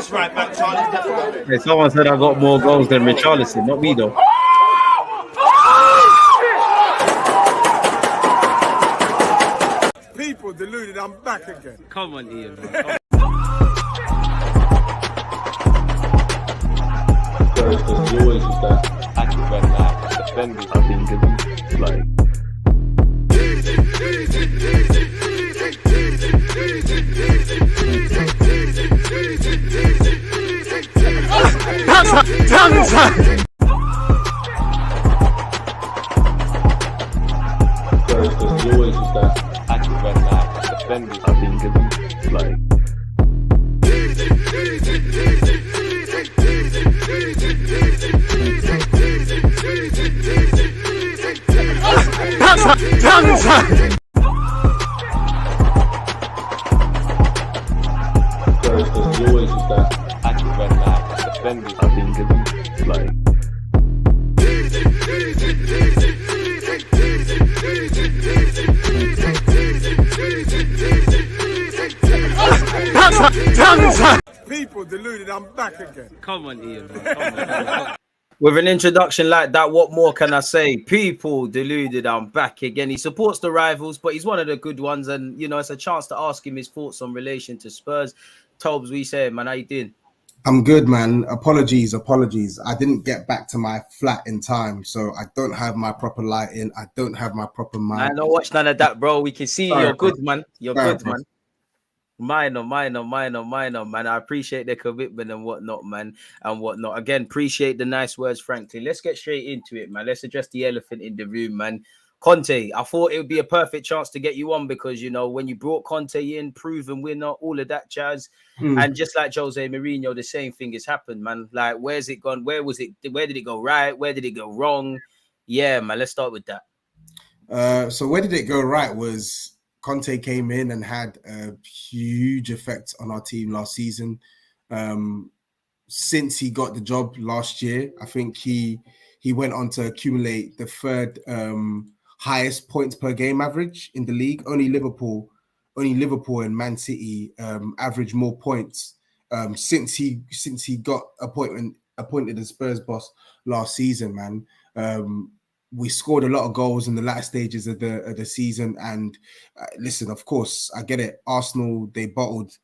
That's right back, Charlie. Hey, someone said I got more goals than Richarlison, not me though. People deluded, I'm back again. Come on, Ian, man. You always use that active when defenders have been given like. You always use that active when defenders have been given like. You always use that active when defenders have been given like. People deluded, I'm back again. Come on, Ian, man. Come on. With an introduction like that, what more can I say? People deluded, I'm back again. He supports the rivals, but he's one of the good ones. And, you know, it's a chance to ask him his thoughts on relation to Spurs. Tobes, we say, man, how you doing? I'm good, man. Apologies. I didn't get back to my flat in time, so I don't have my proper lighting. I don't have my proper mic. I don't watch none of that, bro. We can see Sorry, you're good, man. You're Sorry, good, man. Minor, man. I appreciate the commitment and whatnot, man, and whatnot. Again, appreciate the nice words, frankly. Let's get straight into it, man. Let's address the elephant in the room, man. Conte, I thought it would be a perfect chance to get you on because, you know, when you brought Conte in, proven winner, all of that jazz. And just like Jose Mourinho, the same thing has happened, man. Like, where's it gone? Where did it go right? Where did it go wrong? Yeah, man, let's start with that. So where did it go right was Conte came in and had a huge effect on our team last season. Since he got the job last year, I think he went on to accumulate the third highest points per game average in the league. Only Liverpool and Man City average more points since he got appointed as Spurs boss last season, man. We scored a lot of goals in the latter stages of the season. And listen, of course, I get it. Arsenal, they bottled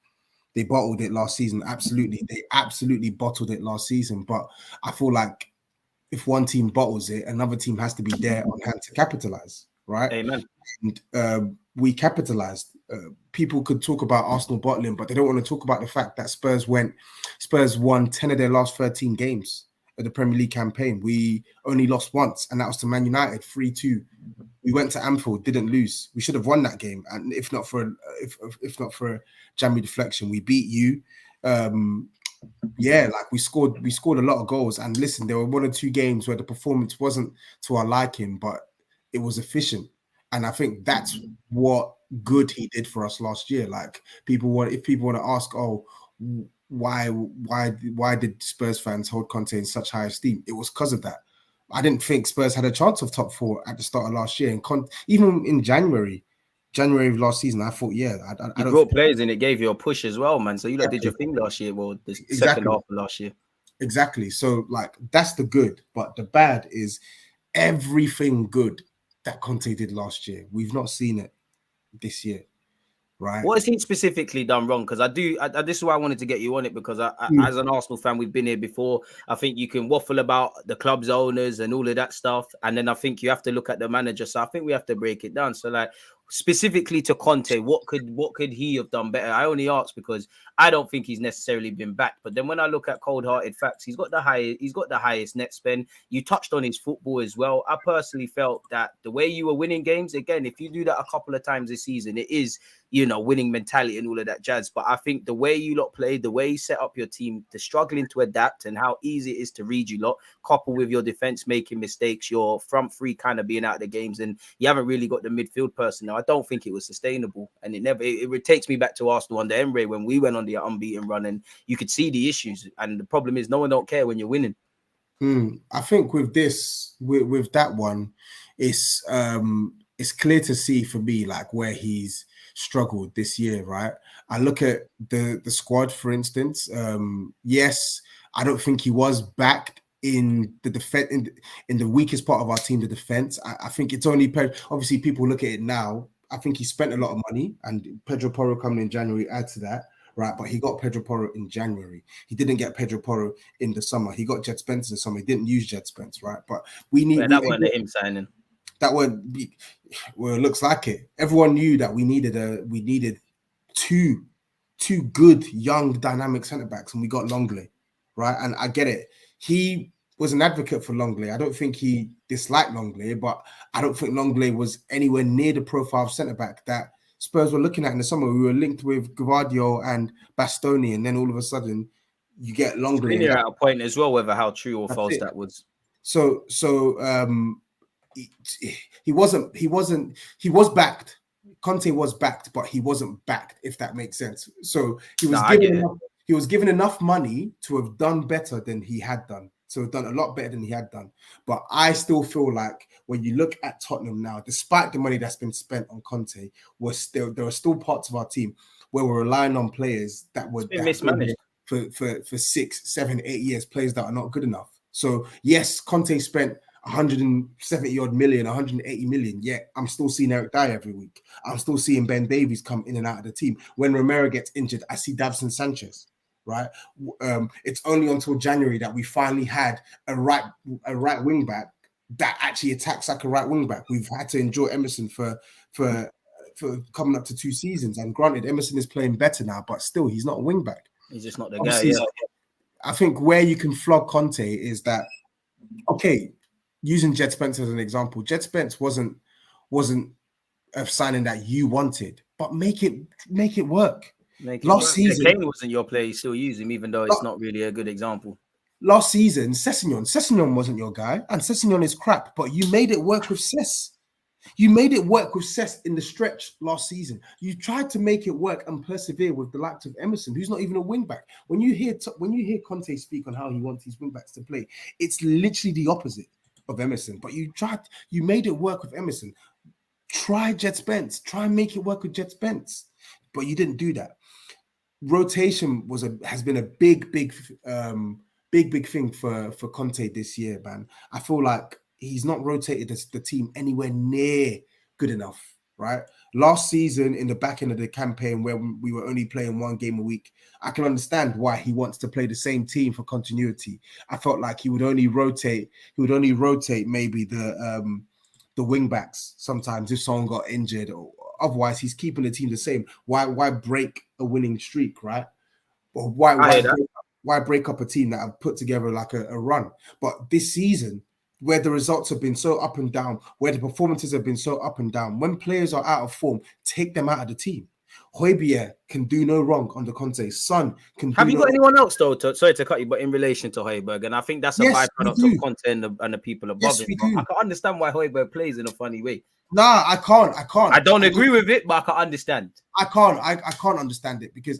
it last season. Absolutely. They absolutely bottled it last season. But I feel like if one team bottles it, another team has to be there on hand to capitalize, right? Amen. And we capitalized. People could talk about Arsenal bottling, but they don't want to talk about the fact that Spurs won 10 of their last 13 games of the Premier League campaign. We only lost once, and that was to Man United, 3-2. We went to Anfield, didn't lose. We should have won that game, and if not for a jammy deflection, we beat you. Yeah, like we scored a lot of goals. And listen, there were one or two games where the performance wasn't to our liking, but it was efficient. And I think that's what good he did for us last year. Like if people want to ask, oh, why did Spurs fans hold Conte in such high esteem? It was because of that. I didn't think Spurs had a chance of top four at the start of last year. And even in January of last season, I thought, yeah, I don't brought players and it gave you a push as well, man. So you did your thing last year, well, the second half of last year. Exactly. So like that's the good, but the bad is everything good that Conte did last year. We've not seen it this year. Right. What has he specifically done wrong? Because this is why I wanted to get you on it, because as an Arsenal fan, we've been here before. I think you can waffle about the club's owners and all of that stuff. And then I think you have to look at the manager. So I think we have to break it down. So like specifically to Conte, what could he have done better? I only ask because I don't think he's necessarily been backed. But then when I look at cold-hearted facts, he's got the highest net spend. You touched on his football as well. I personally felt that the way you were winning games, again, if you do that a couple of times this season, it is, you know, winning mentality and all of that jazz. But I think the way you lot played, the way you set up your team, the struggling to adapt and how easy it is to read you lot, coupled with your defense making mistakes, your front three kind of being out of the games, and you haven't really got the midfield personnel. I don't think it was sustainable. And it takes me back to Arsenal under Emre when we went on the unbeaten run, and you could see the issues. And the problem is no one don't care when you're winning. I think with that one, it's it's clear to see for me like where he's struggled this year, right? I look at the squad, for instance. Yes, I don't think he was backed in the defense in the weakest part of our team, the defense. I think it's only obviously people look at it now. I think he spent a lot of money, and Pedro Porro coming in January adds to that, right? But he got Pedro Porro in January. He didn't get Pedro Porro in the summer. He got Jet Spence in the summer. He didn't use Jet Spence, right? But we need that wasn't him signing. That would be, well, it looks like it. Everyone knew that we needed two good young dynamic centre backs, and we got Longley, right? And I get it. He was an advocate for Longley. I don't think he disliked Longley, but I don't think Longley was anywhere near the profile of centre back that Spurs were looking at in the summer. We were linked with Gvardiol and Bastoni, and then all of a sudden you get Longley. You're at a point as well, whether how true or false that was. So he was backed. Conte was backed, but he wasn't backed, if that makes sense. So he was given enough money to have done better than he had done. So done a lot better than he had done. But I still feel like when you look at Tottenham now, despite the money that's been spent on Conte, there are still parts of our team where we're relying on players that were mismanaged for 6, 7, 8 years, players that are not good enough. So yes, Conte spent 170 odd million, 180 million. Yeah, I'm still seeing Eric Dyer every week. I'm still seeing Ben Davies come in and out of the team. When Romero gets injured, I see Davison Sanchez. Right, it's only until January that we finally had a right wing back that actually attacks like a right wing back. We've had to endure Emerson for coming up to 2 seasons, and granted, Emerson is playing better now, but still, he's not a wing back. He's just not the guy. Yeah. I think where you can flog Conte is that, okay, using Jet Spence as an example, Jet Spence wasn't a signing that you wanted, but make it work. Last season, Kane wasn't your player. You still use him, even though it's not really a good example. Last season, Sessegnon wasn't your guy, and Sessegnon is crap. But you made it work with Sess. You made it work with Sess in the stretch last season. You tried to make it work and persevere with the likes of Emerson, who's not even a wing back. When you hear Conte speak on how he wants his wing backs to play, it's literally the opposite of Emerson. But you made it work with Emerson. Try Jet Spence. Try and make it work with Jet Spence. But you didn't do that. Rotation has been a big thing for Conte this year, man. I feel like he's not rotated the team anywhere near good enough, right? Last season, in the back end of the campaign where we were only playing 1 game a week, I can understand why he wants to play the same team for continuity. I felt like he would only rotate maybe the wing backs sometimes if someone got injured, or otherwise he's keeping the team the same. Why break a winning streak, right? Or why break up a team that have put together like a run? But this season, where the results have been so up and down, where the performances have been so up and down, when players are out of form, take them out of the team. Højbjerg can do no wrong under Conte. Son can. Have you got anyone else though? Sorry to cut you, but in relation to Højbjerg, and I think that's a byproduct of Conte and the people above him. I can understand why Højbjerg plays in a funny way. Nah, I can't. I don't agree with it, but I can understand. I can't understand it because,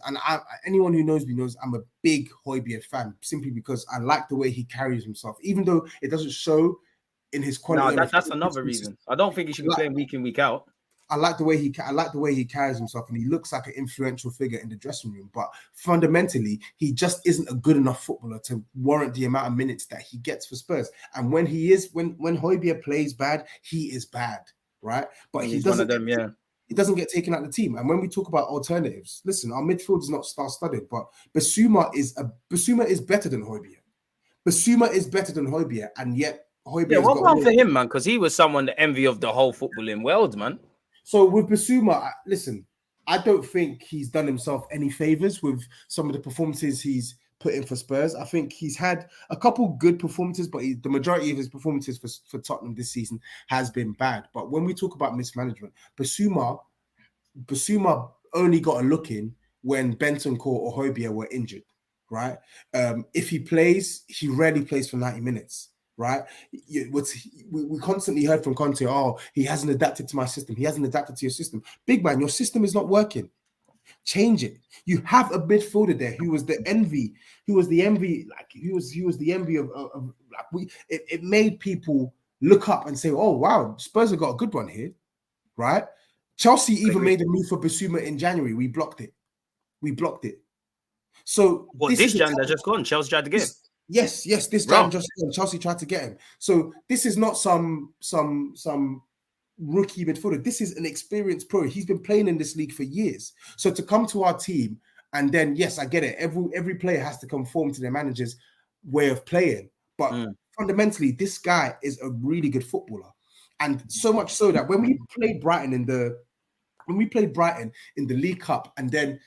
anyone who knows me knows I'm a big Højbjerg fan, simply because I like the way he carries himself, even though it doesn't show in his quality. No, that's another reason. I don't think he should be playing week in, week out. I like the way he carries himself, and he looks like an influential figure in the dressing room. But fundamentally, he just isn't a good enough footballer to warrant the amount of minutes that he gets for Spurs. And when Højbjerg plays bad, he is bad, right? But he doesn't. He doesn't get taken out of the team. And when we talk about alternatives, listen, our midfield is not star-studded, but Basuma is better than Højbjerg. Basuma is better than Højbjerg, and yet Højbjerg. Yeah, what one for him, man? Because he was someone the envy of the whole footballing world, man. So with Basuma, listen, I don't think he's done himself any favors with some of the performances he's put in for Spurs. I think he's had a couple good performances, but the majority of his performances for Tottenham this season has been bad. But when we talk about mismanagement, Basuma only got a look in when Bentancur or Højbjerg were injured, right? If he plays, he rarely plays for 90 minutes. Right, we constantly heard from Conte, oh, he hasn't adapted to my system. He hasn't adapted to your system. Big man, your system is not working. Change it. You have a midfielder there who was the envy. He was the envy of it made people look up and say, oh wow, Spurs have got a good one here. right? Chelsea even made a move for Basuma in January. We blocked it. So this Jan that just gone, Chelsea tried to get him. Yes, this Jan just gone. Chelsea tried to get him. So this is not some rookie midfielder. This is an experienced pro. He's been playing in this league for years. So to come to our team and then, yes, I get it. Every player has to conform to their manager's way of playing. But fundamentally, this guy is a really good footballer. And so much so that when we played Brighton in the League Cup and then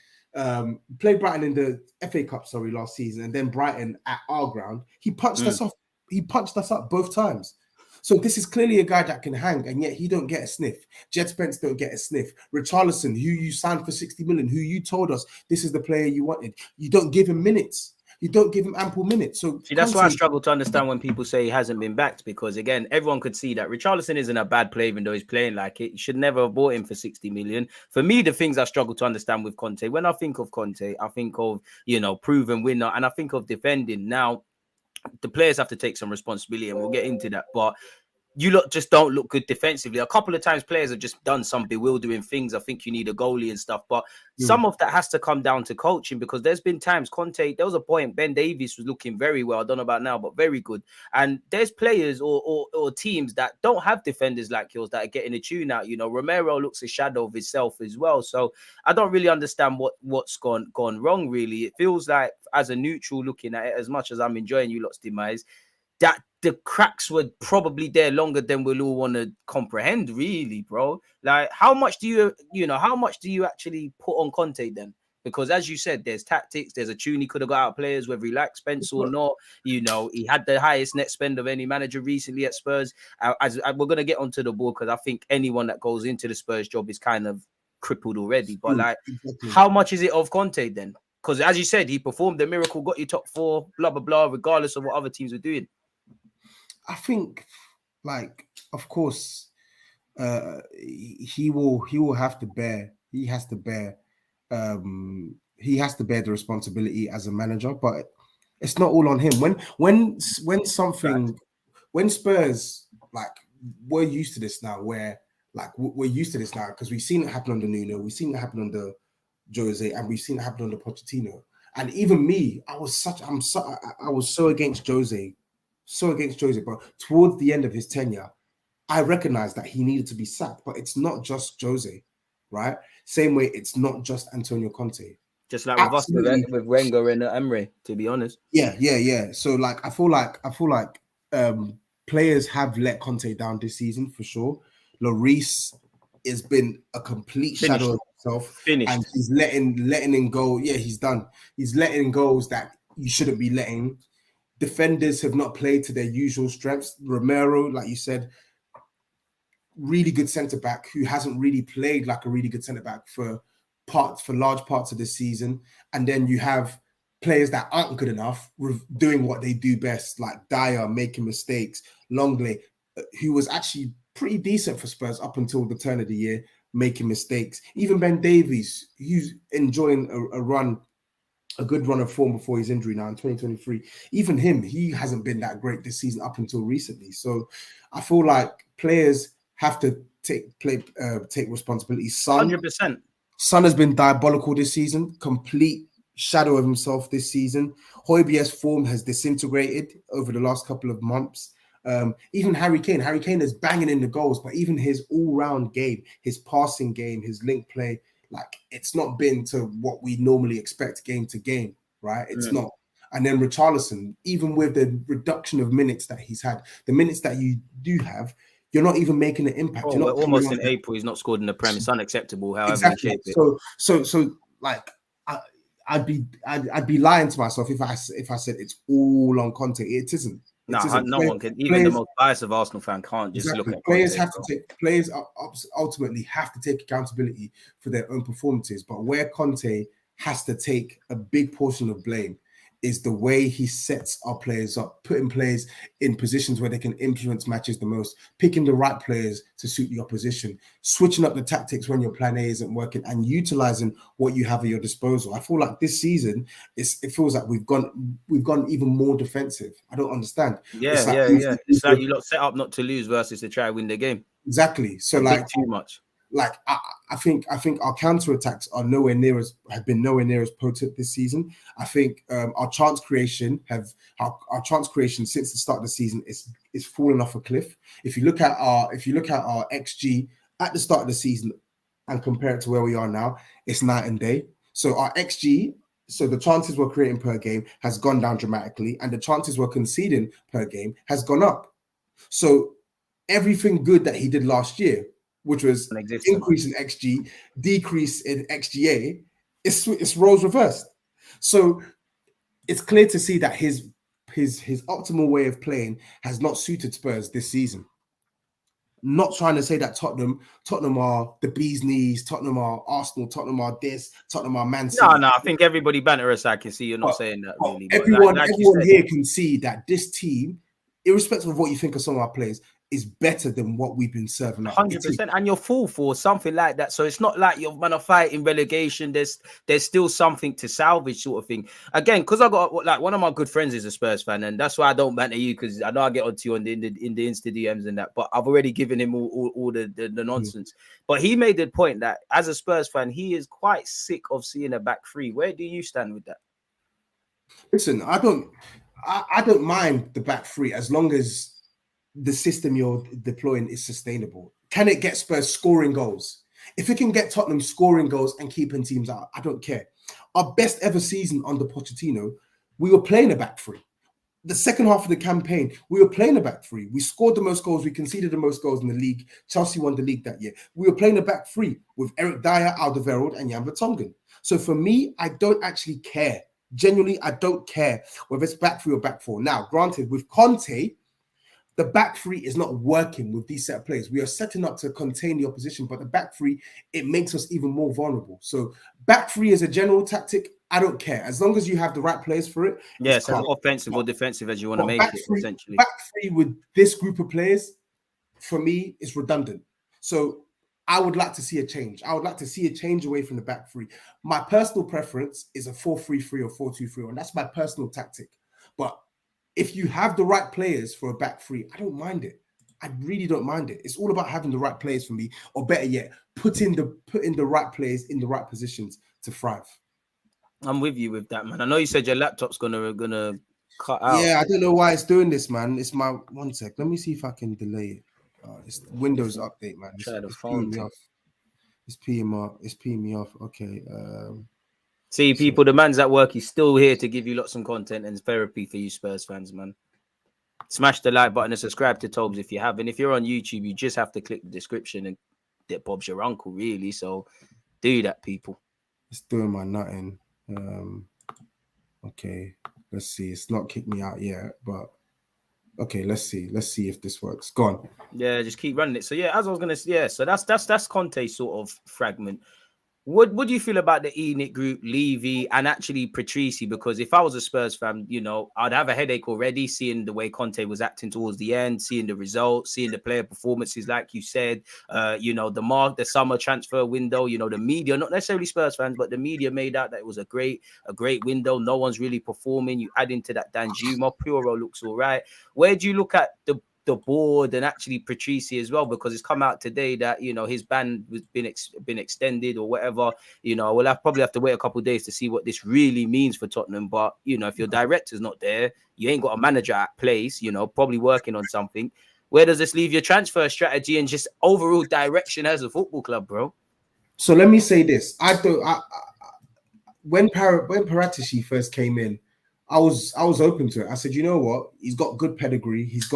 played Brighton in the FA Cup, last season, and then Brighton at our ground, he punched us off. He punched us up both times. So this is clearly a guy that can hang, and yet he don't get a sniff. Jet Spence don't get a sniff. Richarlison, who you signed for 60 million, who you told us this is the player you wanted, you don't give him minutes. You don't give him ample minutes. So see, that's why I struggle to understand when people say he hasn't been backed, because again, everyone could see that Richarlison isn't a bad player, even though he's playing like it. You should never have bought him for 60 million. For me, the things I struggle to understand with Conte, when I think of Conte, I think of, proven winner, and I think of defending. Now, the players have to take some responsibility, and we'll get into that. But you lot just don't look good defensively. A couple of times players have just done some bewildering things. I think you need a goalie and stuff, but some of that has to come down to coaching, because there's been times Conte, there was a point Ben Davies was looking very well. I don't know about now, but very good. And there's players or teams that don't have defenders like yours that are getting a tune out. Romero looks a shadow of himself as well. So I don't really understand what's gone wrong, really. It feels like, as a neutral looking at it, as much as I'm enjoying you lot's demise, that the cracks were probably there longer than we'll all want to comprehend, really, bro. Like, how much do you actually put on Conte then? Because as you said, there's tactics, there's a tune he could have got out of players, whether he likes Spence or not. He had the highest net spend of any manager recently at Spurs. We're going to get onto the board, because I think anyone that goes into the Spurs job is kind of crippled already. But how much is it of Conte then? Because as you said, he performed the miracle, got you top 4, blah, blah, blah, regardless of what other teams were doing. I think, of course, he will have to bear. He has to bear the responsibility as a manager, but it's not all on him. When Spurs, we're used to this now, because we've seen it happen under Nuno, we've seen it happen under Jose, and we've seen it happen under Pochettino. And even me, I was so against Jose. But towards the end of his tenure, I recognized that he needed to be sacked. But it's not just Jose, right? Same way, it's not just Antonio Conte. Just like with us, with Wenger and Emery, to be honest. Yeah. So I feel like players have let Conte down this season for sure. Lloris has been a complete shadow of himself, and he's letting in go. Yeah, he's done. He's letting goals that you shouldn't be letting. Defenders have not played to their usual strengths. Romero, like you said, really good centre-back who hasn't really played like a really good centre-back for large parts of the season. And then you have players that aren't good enough doing what they do best, like Dyer making mistakes, Longley, who was actually pretty decent for Spurs up until the turn of the year, making mistakes. Even Ben Davies, who's enjoying a good run of form before his injury now in 2023. Even him, he hasn't been that great this season up until recently. So I feel like players have to take responsibility. 100%. Son has been diabolical this season, complete shadow of himself this season. Højbjerg's form has disintegrated over the last couple of months. Even Harry Kane is banging in the goals, but even his all-round game, his passing game, his link play, it's not been to what we normally expect game to game, right? It's not. And then Richarlison, even with the reduction of minutes that he's had, the minutes that you do have, you're not even making an impact. We're almost in April. He's not scored in the Prem. It's unacceptable. However, exactly. So I'd be lying to myself if I said it's all on Conte. It isn't. No one can. Even the most biased of Arsenal fan can't just look at players. Players ultimately have to take accountability for their own performances. But where Conte has to take a big portion of blame is the way he sets our players up, putting players in positions where they can influence matches the most, picking the right players to suit the opposition, switching up the tactics when your plan A isn't working, and utilizing what you have at your disposal. I feel like this season, it feels like we've gone even more defensive. I don't understand. It's like you lot set up not to lose versus to try and win the game. Exactly. So too much. like I think our counterattacks are have been nowhere near as potent this season. I think our chance creation since the start of the season is fallen off a cliff. If you look at our XG at the start of the season and compare it to where we are now, it's night and day. So our XG, so the chances we're creating per game has gone down dramatically, and the chances we're conceding per game has gone up. So everything good that he did last year, which was increase in XG, decrease in XGA, it's roles reversed. So it's clear to see that his optimal way of playing has not suited Spurs this season. Not trying to say that Tottenham are the bee's knees, Tottenham are Arsenal, Tottenham are this, Tottenham are Man City. No, I think everybody banter us. I can see you're not saying that really. Everyone here can see that this team, irrespective of what you think of some of our players, is better than what we've been serving up. 100%, and you're full for something like that. So it's not like you're man of fighting relegation. There's still something to salvage, sort of thing. Again, because I got like one of my good friends is a Spurs fan, and that's why I don't banter you, because I know I get onto you in the Insta DMs and that. But I've already given him all the nonsense. But he made the point that as a Spurs fan, he is quite sick of seeing a back three. Where do you stand with that? Listen, I don't mind the back three as long as the system you're deploying is sustainable. Can it get Spurs scoring goals? If it can get Tottenham scoring goals and keeping teams out, I don't care. Our best ever season under Pochettino, we were playing a back three. The second half of the campaign, we were playing a back three. We scored the most goals. We conceded the most goals in the league. Chelsea won the league that year. We were playing a back three with Eric Dyer, Alderweireld, and Jan Vertonghen. So for me, I don't actually care. Genuinely, I don't care whether it's back three or back four. Now, granted, with Conte, the back three is not working with these set of players. We are setting up to contain the opposition, but the back three, it makes us even more vulnerable. So back three is a general tactic. I don't care. As long as you have the right players for it. Yes, as offensive or defensive as you want to make it, essentially. Back three with this group of players, for me, is redundant. So I would like to see a change. I would like to see a change away from the back three. My personal preference is a 4-3-3 or 4-2-3, and that's my personal tactic. But if you have the right players for a back three, I don't mind it. I really don't mind it. It's all about having the right players for me, or better yet, putting the right players in the right positions to thrive. I'm with you with that, man. I know you said your laptop's gonna cut out. Yeah, I don't know why it's doing this, man. It's my 1 sec. Let me see if I can delay it. It's Windows update, man. Try the phone. It's peeing me off. Okay. See, people, the man's at work. He's still here to give you lots of content and therapy for you Spurs fans, man. Smash the like button and subscribe to Tobes if you haven't. If you're on YouTube, you just have to click the description and that Bob's your uncle, really. So do that, people. It's doing my nutting. Okay, let's see. It's not kicked me out yet, but okay, let's see. Let's see if this works. Go on. Yeah, just keep running it. So yeah, as I was gonna say, yeah, so that's Conte's sort of fragment. What do you feel about the Enid group, Levy, and actually Patrici? Because if I was a Spurs fan, you know, I'd have a headache already seeing the way Conte was acting towards the end, seeing the results, seeing the player performances, like you said, you know, the summer transfer window, you know, the media, not necessarily Spurs fans, but the media made out that it was a great window. No one's really performing. You add into that Danjuma, Puro looks all right. Where do you look at the board and actually Patrici as well, because it's come out today that, you know, his ban has been extended or whatever. You know, we'll probably have to wait a couple of days to see what this really means for Tottenham. But, you know, if your director's not there, you ain't got a manager at place, you know, probably working on something. Where does this leave your transfer strategy and just overall direction as a football club, bro? So let me say this. When Paratici first came in, I was open to it. I said, you know what? He's got good pedigree. He's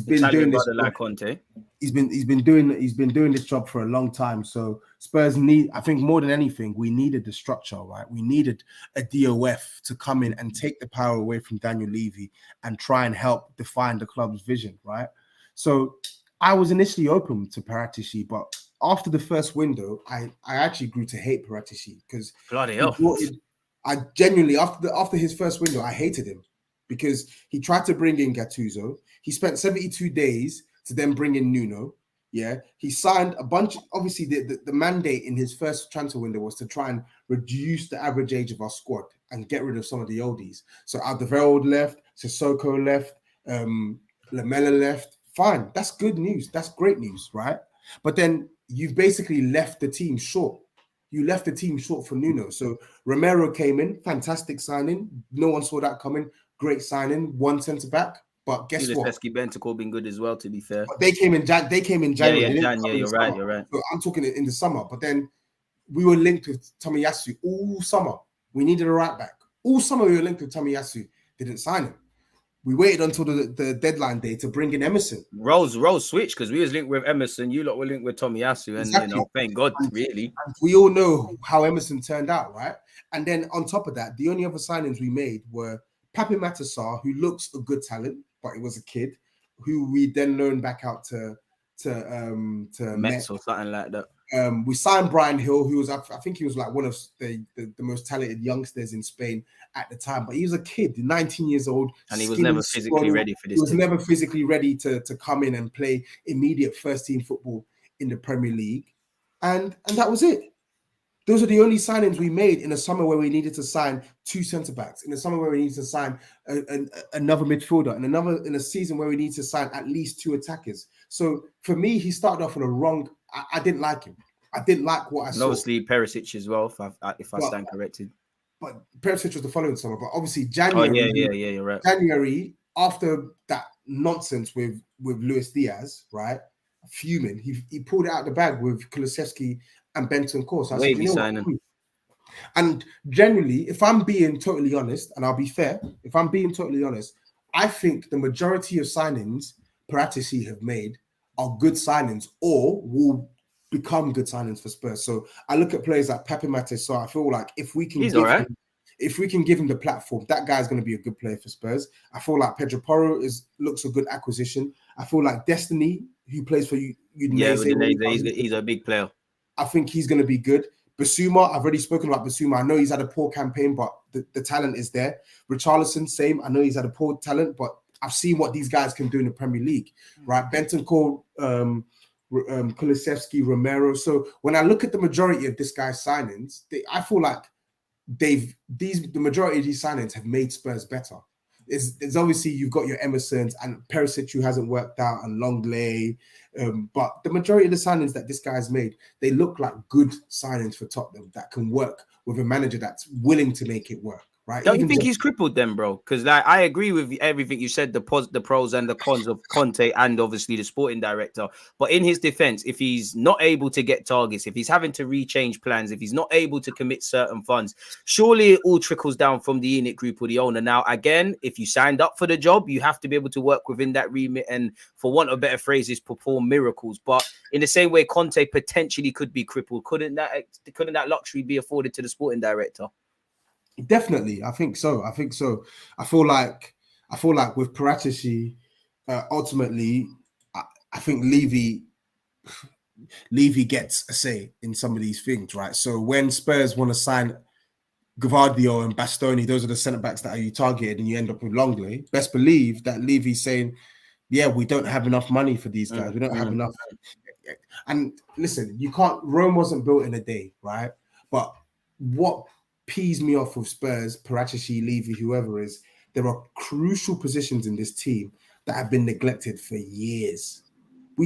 been doing this. Like Conte. He's been doing this job for a long time. So Spurs I think more than anything, we needed the structure, right? We needed a DOF to come in and take the power away from Daniel Levy and try and help define the club's vision, right? So I was initially open to Paratici, but after the first window, I actually grew to hate Paratici because bloody hell. I genuinely after his first window, I hated him because he tried to bring in Gattuso. He spent 72 days to then bring in Nuno. Yeah, he signed a bunch. Obviously, the mandate in his first transfer window was to try and reduce the average age of our squad and get rid of some of the oldies. So Alderweireld left, Sissoko left, Lamela left. Fine, that's good news. That's great news, right? But then you've basically left the team short. You left the team short for Nuno. So Romero came in, fantastic signing. No one saw that coming. Great signing, one centre back. But guess what? Bentancur been good as well, to be fair. But they came in January. Yeah, you're right. So I'm talking in the summer. But then we were linked with Tomiyasu all summer. We needed a right back. All summer we were linked with Tomiyasu. Didn't sign him. We waited until the deadline day to bring in Emerson. Roles switched because we was linked with Emerson. You lot were linked with Tomiyasu, and Exactly. Thank God, really. And we all know how Emerson turned out, right? And then on top of that, the only other signings we made were Papi Matasar, who looks a good talent, but he was a kid, who we then loaned back out to Mets or something like that. We signed Brian Hill, who was, I think he was like one of the most talented youngsters in Spain at the time, but he was a kid, 19 years old. And he was never physically ready for this. He was never physically ready to come in and play immediate first team football in the Premier League. And that was it. Those are the only signings we made in a summer where we needed to sign 2 centre-backs, in a summer where we needed to sign another midfielder, in a season where we need to sign at least 2 attackers. So for me, he started off on a wrong. I didn't like him. I didn't like what I saw. Obviously, Perisic as well, if I stand corrected. But Perisic was the following summer. But obviously, January. Oh, yeah, you're right. January, after that nonsense with Luis Diaz, right? Fuming, he pulled it out the bag with Kulusevski and Bentancur. So I said, you know what? And generally, if I'm being totally honest, and I'll be fair, if I'm being totally honest, I think the majority of signings Paratici have made are good signings or will become good signings for Spurs. So I look at players like Papi Matasar. I feel like if we can give him the platform, that guy's going to be a good player for Spurs. I feel like Pedro Porro looks a good acquisition. I feel like Destiny, who plays for you, he's a big player. I think he's going to be good. Basuma, I've already spoken about Basuma. I know he's had a poor campaign, but the talent is there. Richarlison, same. I know he's had a poor talent, but I've seen what these guys can do in the Premier League, right? Bentancur, Kulusevski, Romero. So when I look at the majority of this guy's signings, I feel like the majority of these signings have made Spurs better. There's obviously you've got your Emersons and Perisic who hasn't worked out and Longley, but the majority of the signings that this guy's made, they look like good signings for Tottenham that can work with a manager that's willing to make it work. Right? Don't you think he's crippled them, bro? Because I agree with everything you said, the pros and the cons of Conte and obviously the sporting director. But in his defense, if he's not able to get targets, if he's having to rechange plans, if he's not able to commit certain funds, surely it all trickles down from the unit group or the owner. Now, again, if you signed up for the job, you have to be able to work within that remit and, for want of better phrases, perform miracles. But in the same way, Conte potentially could be crippled. Couldn't that luxury be afforded to the sporting director? Definitely, I think so. I feel like with Paratici, ultimately, I think Levy gets a say in some of these things, right? So when Spurs want to sign Gvardio and Bastoni, those are the centre backs that are you targeted, and you end up with Longley. Best believe that Levy's saying, "Yeah, we don't have enough money for these guys. We don't have enough." And listen, Rome wasn't built in a day, right? But what pees me off with Spurs, Paratici, Levy, whoever is, there are crucial positions in this team that have been neglected for years.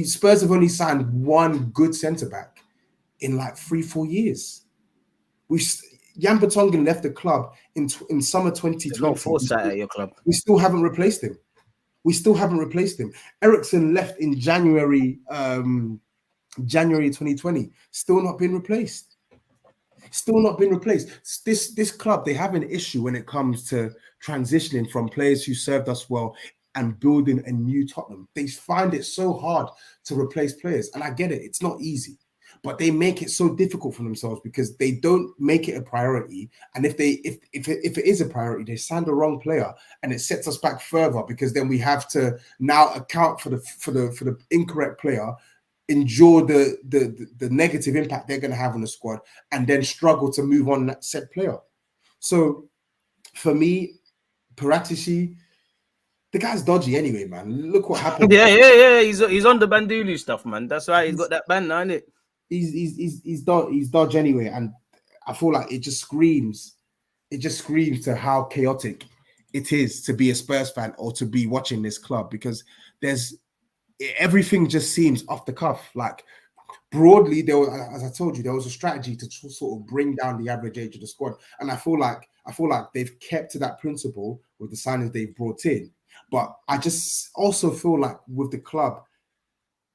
Spurs have only signed one good centre-back in like 3-4 years. Jan Vertonghen left the club in summer 2020. There's no foresight at your club. We still haven't replaced him. Ericsson left in January 2020. Still not been replaced. This club, they have an issue when it comes to transitioning from players who served us well and building a new Tottenham. They find it so hard to replace players, and I get it. It's not easy, but they make it so difficult for themselves because they don't make it a priority. And if it is a priority, they sign the wrong player, and it sets us back further because then we have to now account for the incorrect player, endure the negative impact they're going to have on the squad, and then struggle to move on that said player. So for me, Paratici, the guy's dodgy anyway, man. Look what happened. Yeah. He's on the Bandulu stuff, man. That's why he's got that ban now, isn't it? He's dodge anyway, and I feel like it just screams to how chaotic it is to be a Spurs fan or to be watching this club, because everything just seems off the cuff. Like broadly, there was, as I told you, there was a strategy to sort of bring down the average age of the squad, and I feel like they've kept to that principle with the signings they've brought in. But I just also feel like with the club,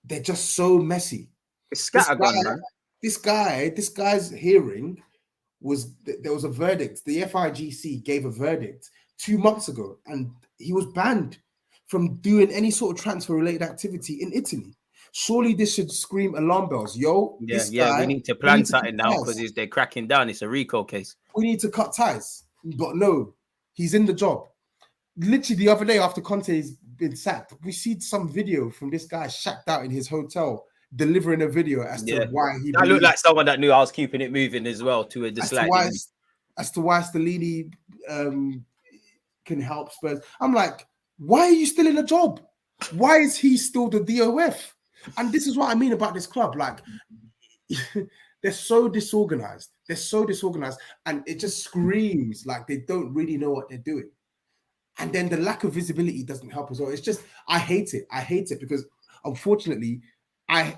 they're just so messy. It's scattergun, man. This guy's hearing was there was a verdict. The FIGC gave a verdict 2 months ago, and he was banned from doing any sort of transfer related activity in Italy. Surely this should scream alarm bells. Yo, we need to plan something now because they're cracking down. It's a RICO case. We need to cut ties. But no, he's in the job. Literally the other day after Conte's been sacked, we see some video from this guy shacked out in his hotel delivering a video as to why he. I look like someone that knew I was keeping it moving as well to a slightly. As to why Stellini can help Spurs. I'm like, why are you still in a job? Why is he still the DOF? And this is what I mean about this club. Like, they're so disorganized. And it just screams like they don't really know what they're doing. And then the lack of visibility doesn't help as well. It's just, I hate it because unfortunately, I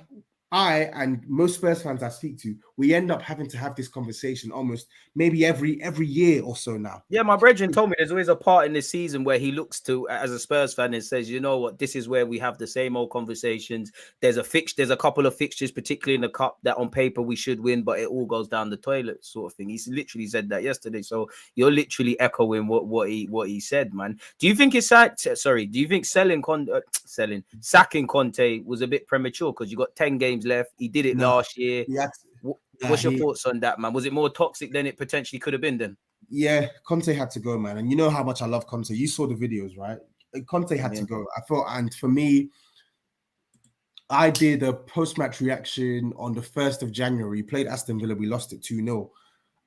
and most Spurs fans I speak to, we end up having to have this conversation almost maybe every year or so now. Yeah, my brethren told me there's always a part in the season where he looks to, as a Spurs fan, and says, you know what, this is where we have the same old conversations. There's a couple of fixtures, particularly in the cup, that on paper we should win, but it all goes down the toilet, sort of thing. He literally said that yesterday. So you're literally echoing what he said, man. Do you think sacking Conte was a bit premature because you got 10 games left? He did it last year. What's your thoughts on that, man? Was it more toxic than it potentially could have been then? Yeah, Conte had to go, man. And you know how much I love Conte. You saw the videos, right? Conte had to go. I thought, and for me, I did a post-match reaction on the 1st of January. We played Aston Villa. We lost it 2-0.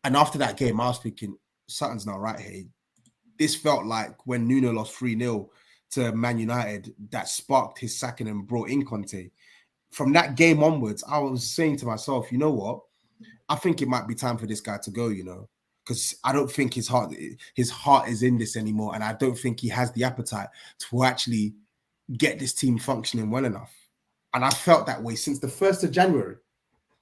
And after that game, I was thinking, something's not right here. This felt like when Nuno lost 3-0 to Man United, that sparked his sacking and brought in Conte. From that game onwards, I was saying to myself, you know what? I think it might be time for this guy to go, you know, because I don't think his heart is in this anymore. And I don't think he has the appetite to actually get this team functioning well enough. And I felt that way since the 1st of January,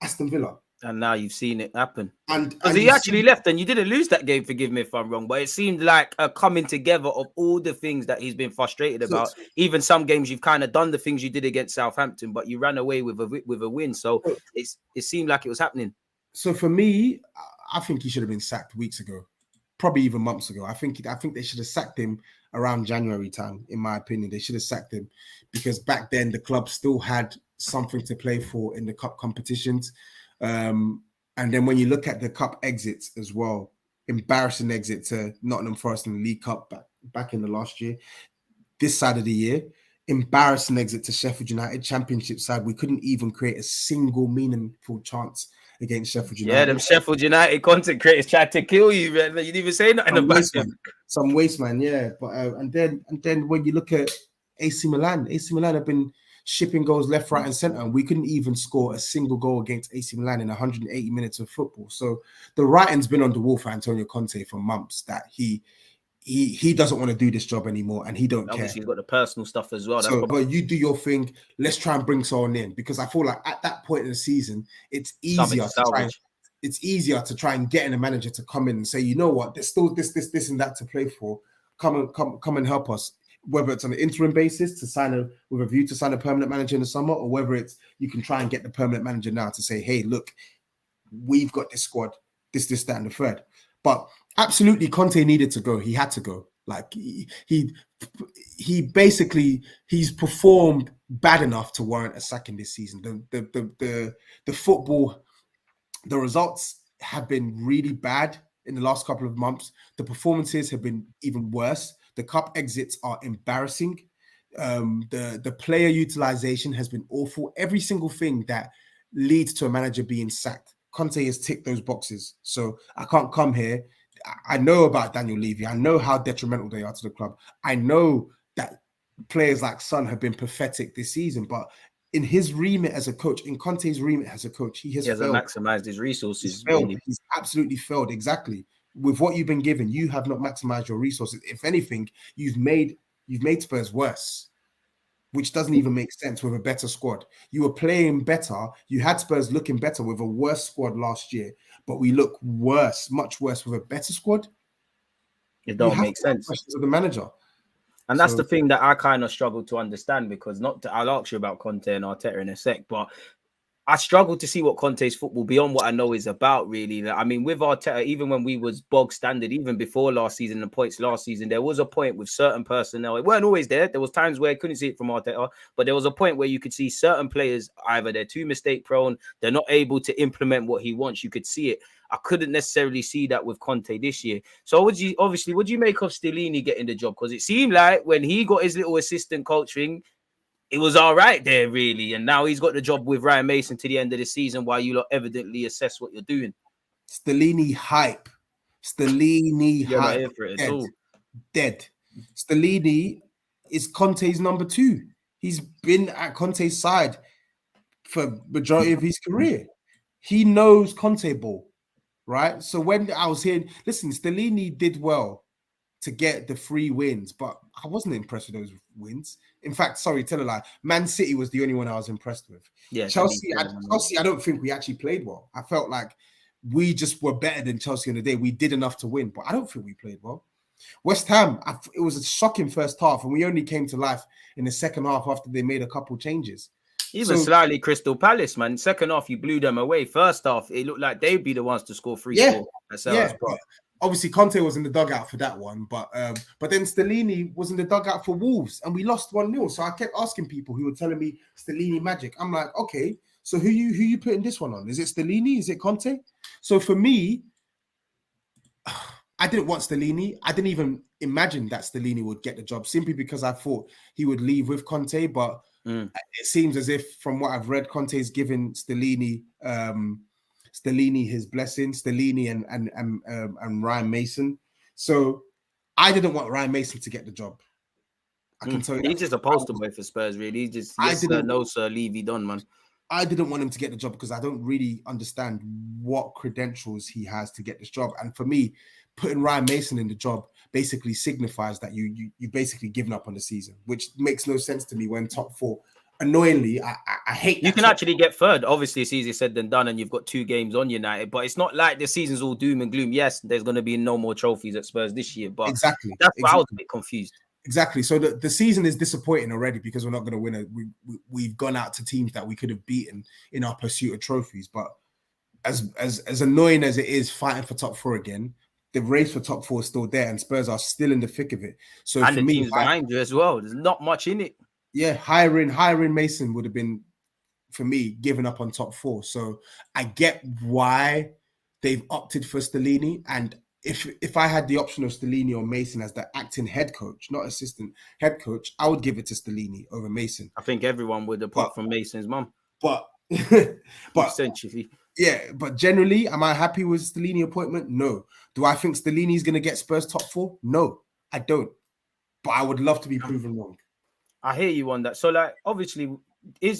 Aston Villa. And now you've seen it happen. And he actually left, and you didn't lose that game, forgive me if I'm wrong, but it seemed like a coming together of all the things that he's been frustrated about. Even some games you've kind of done the things you did against Southampton, but you ran away with a win. So it seemed like it was happening. So for me, I think he should have been sacked weeks ago, probably even months ago. I think they should have sacked him around January time, in my opinion. They should have sacked him because back then the club still had something to play for in the cup competitions. And then when you look at the cup exits as well, embarrassing exit to Nottingham Forest in the League Cup back in the last year. This side of the year, embarrassing exit to Sheffield United, Championship side. We couldn't even create a single meaningful chance against Sheffield United. Yeah, them Sheffield United content creators tried to kill you, man. You didn't even say nothing about them. Some waste, man. Yeah, but and then when you look at AC Milan have been shipping goals left, right, and centre, and we couldn't even score a single goal against AC Milan in 180 minutes of football. So the writing's been on the wall for Antonio Conte for months that he doesn't want to do this job anymore, and he don't care. Obviously, you've got the personal stuff as well. So, but you do your thing. Let's try and bring someone in, because I feel like at that point in the season, it's easier to try and get in a manager to come in and say, you know what, there's still this, and that to play for. Come and help us. Whether it's on an interim basis with a view to sign a permanent manager in the summer, or whether it's you can try and get the permanent manager now to say, hey, look, we've got this squad, this, that, and the third. But absolutely, Conte needed to go. He had to go. Like he basically he's performed bad enough to warrant a sacking this season. The football, the results have been really bad in the last couple of months. The performances have been even worse. The cup exits are embarrassing. The player utilization has been awful. Every single thing that leads to a manager being sacked, Conte has ticked those boxes. So I can't come here. I know about Daniel Levy. I know how detrimental they are to the club. I know that players like Son have been pathetic this season, but in his remit as a coach, in Conte's remit as a coach, he hasn't maximized his resources. He's absolutely failed. Exactly. With what you've been given, you have not maximized your resources. If anything, you've made Spurs worse. which doesn't even make sense with a better squad. You were playing better. You had Spurs looking better with a worse squad last year, but we look worse, much worse with a better squad. It don't make to have sense. questions of the manager. And that's the thing that I kind of struggle to understand, because I'll ask you about Conte and Arteta in a sec, but I struggle to see what Conte's football beyond what I know is about, really. I mean, with Arteta, even when we was bog standard, even before last season, the points last season, there was a point with certain personnel. It weren't always there. There was times where I couldn't see it from Arteta, but there was a point where you could see certain players, either they're too mistake prone, they're not able to implement what he wants. You could see it. I couldn't necessarily see that with Conte this year. So would you make of Stellini getting the job? Because it seemed like when he got his little assistant coaching, it was all right there, really. And now he's got the job with Ryan Mason to the end of the season, while you lot evidently assess what you're doing. Stellini hype. Stellini You're hype. not here for it at all. Dead. Stellini is Conte's number 2. He's been at Conte's side for majority of his career. He knows Conte ball, right? So when I was hearing, listen, Stellini did well to get the 3 wins, but I wasn't impressed with those wins. In fact, sorry, tell a lie. Man City was the only one I was impressed with. Yeah, Chelsea, I don't think we actually played well. I felt like we just were better than Chelsea on the day. We did enough to win, but I don't think we played well. West Ham, it was a shocking first half, and we only came to life in the second half after they made a couple changes. Even slightly Crystal Palace, man. Second half, you blew them away. First half, it looked like they'd be the ones to score 3 4. Obviously, Conte was in the dugout for that one, but then Stellini was in the dugout for Wolves, and we lost 1-0. So I kept asking people who were telling me Stellini magic. I'm like, okay, so who you putting this one on? Is it Stellini? Is it Conte? So for me, I didn't want Stellini. I didn't even imagine that Stellini would get the job, simply because I thought he would leave with Conte. But it seems as if, from what I've read, Conte's given Stellini his blessing, Stellini and Ryan Mason. So I didn't want Ryan Mason to get the job. I can tell you. He's just a poster boy for Spurs, really. He's just, yes, sir, no, sir, leave he done, man. I didn't want him to get the job because I don't really understand what credentials he has to get this job. And for me, putting Ryan Mason in the job basically signifies that you basically given up on the season, which makes no sense to me when top 4. Annoyingly, I hate that. You can actually get third. Obviously, it's easier said than done, and you've got 2 games on United, but it's not like the season's all doom and gloom. Yes, there's going to be no more trophies at Spurs this year, but exactly that's why I was a bit confused. Exactly. So the season is disappointing already because we're not going to win. We've gone out to teams that we could have beaten in our pursuit of trophies. But as annoying as it is fighting for top 4 again, the race for top 4 is still there, and Spurs are still in the thick of it. So and for the me, teams behind you as well. There's not much in it. Yeah, hiring Mason would have been, for me, giving up on top 4. So I get why they've opted for Stellini. And if I had the option of Stellini or Mason as the acting head coach, not assistant head coach, I would give it to Stellini over Mason. I think everyone would, apart from Mason's mum. But essentially, yeah. But generally, am I happy with Stellini appointment? No. Do I think Stellini is going to get Spurs top 4? No, I don't. But I would love to be proven wrong. I hear you on that. So, like, obviously,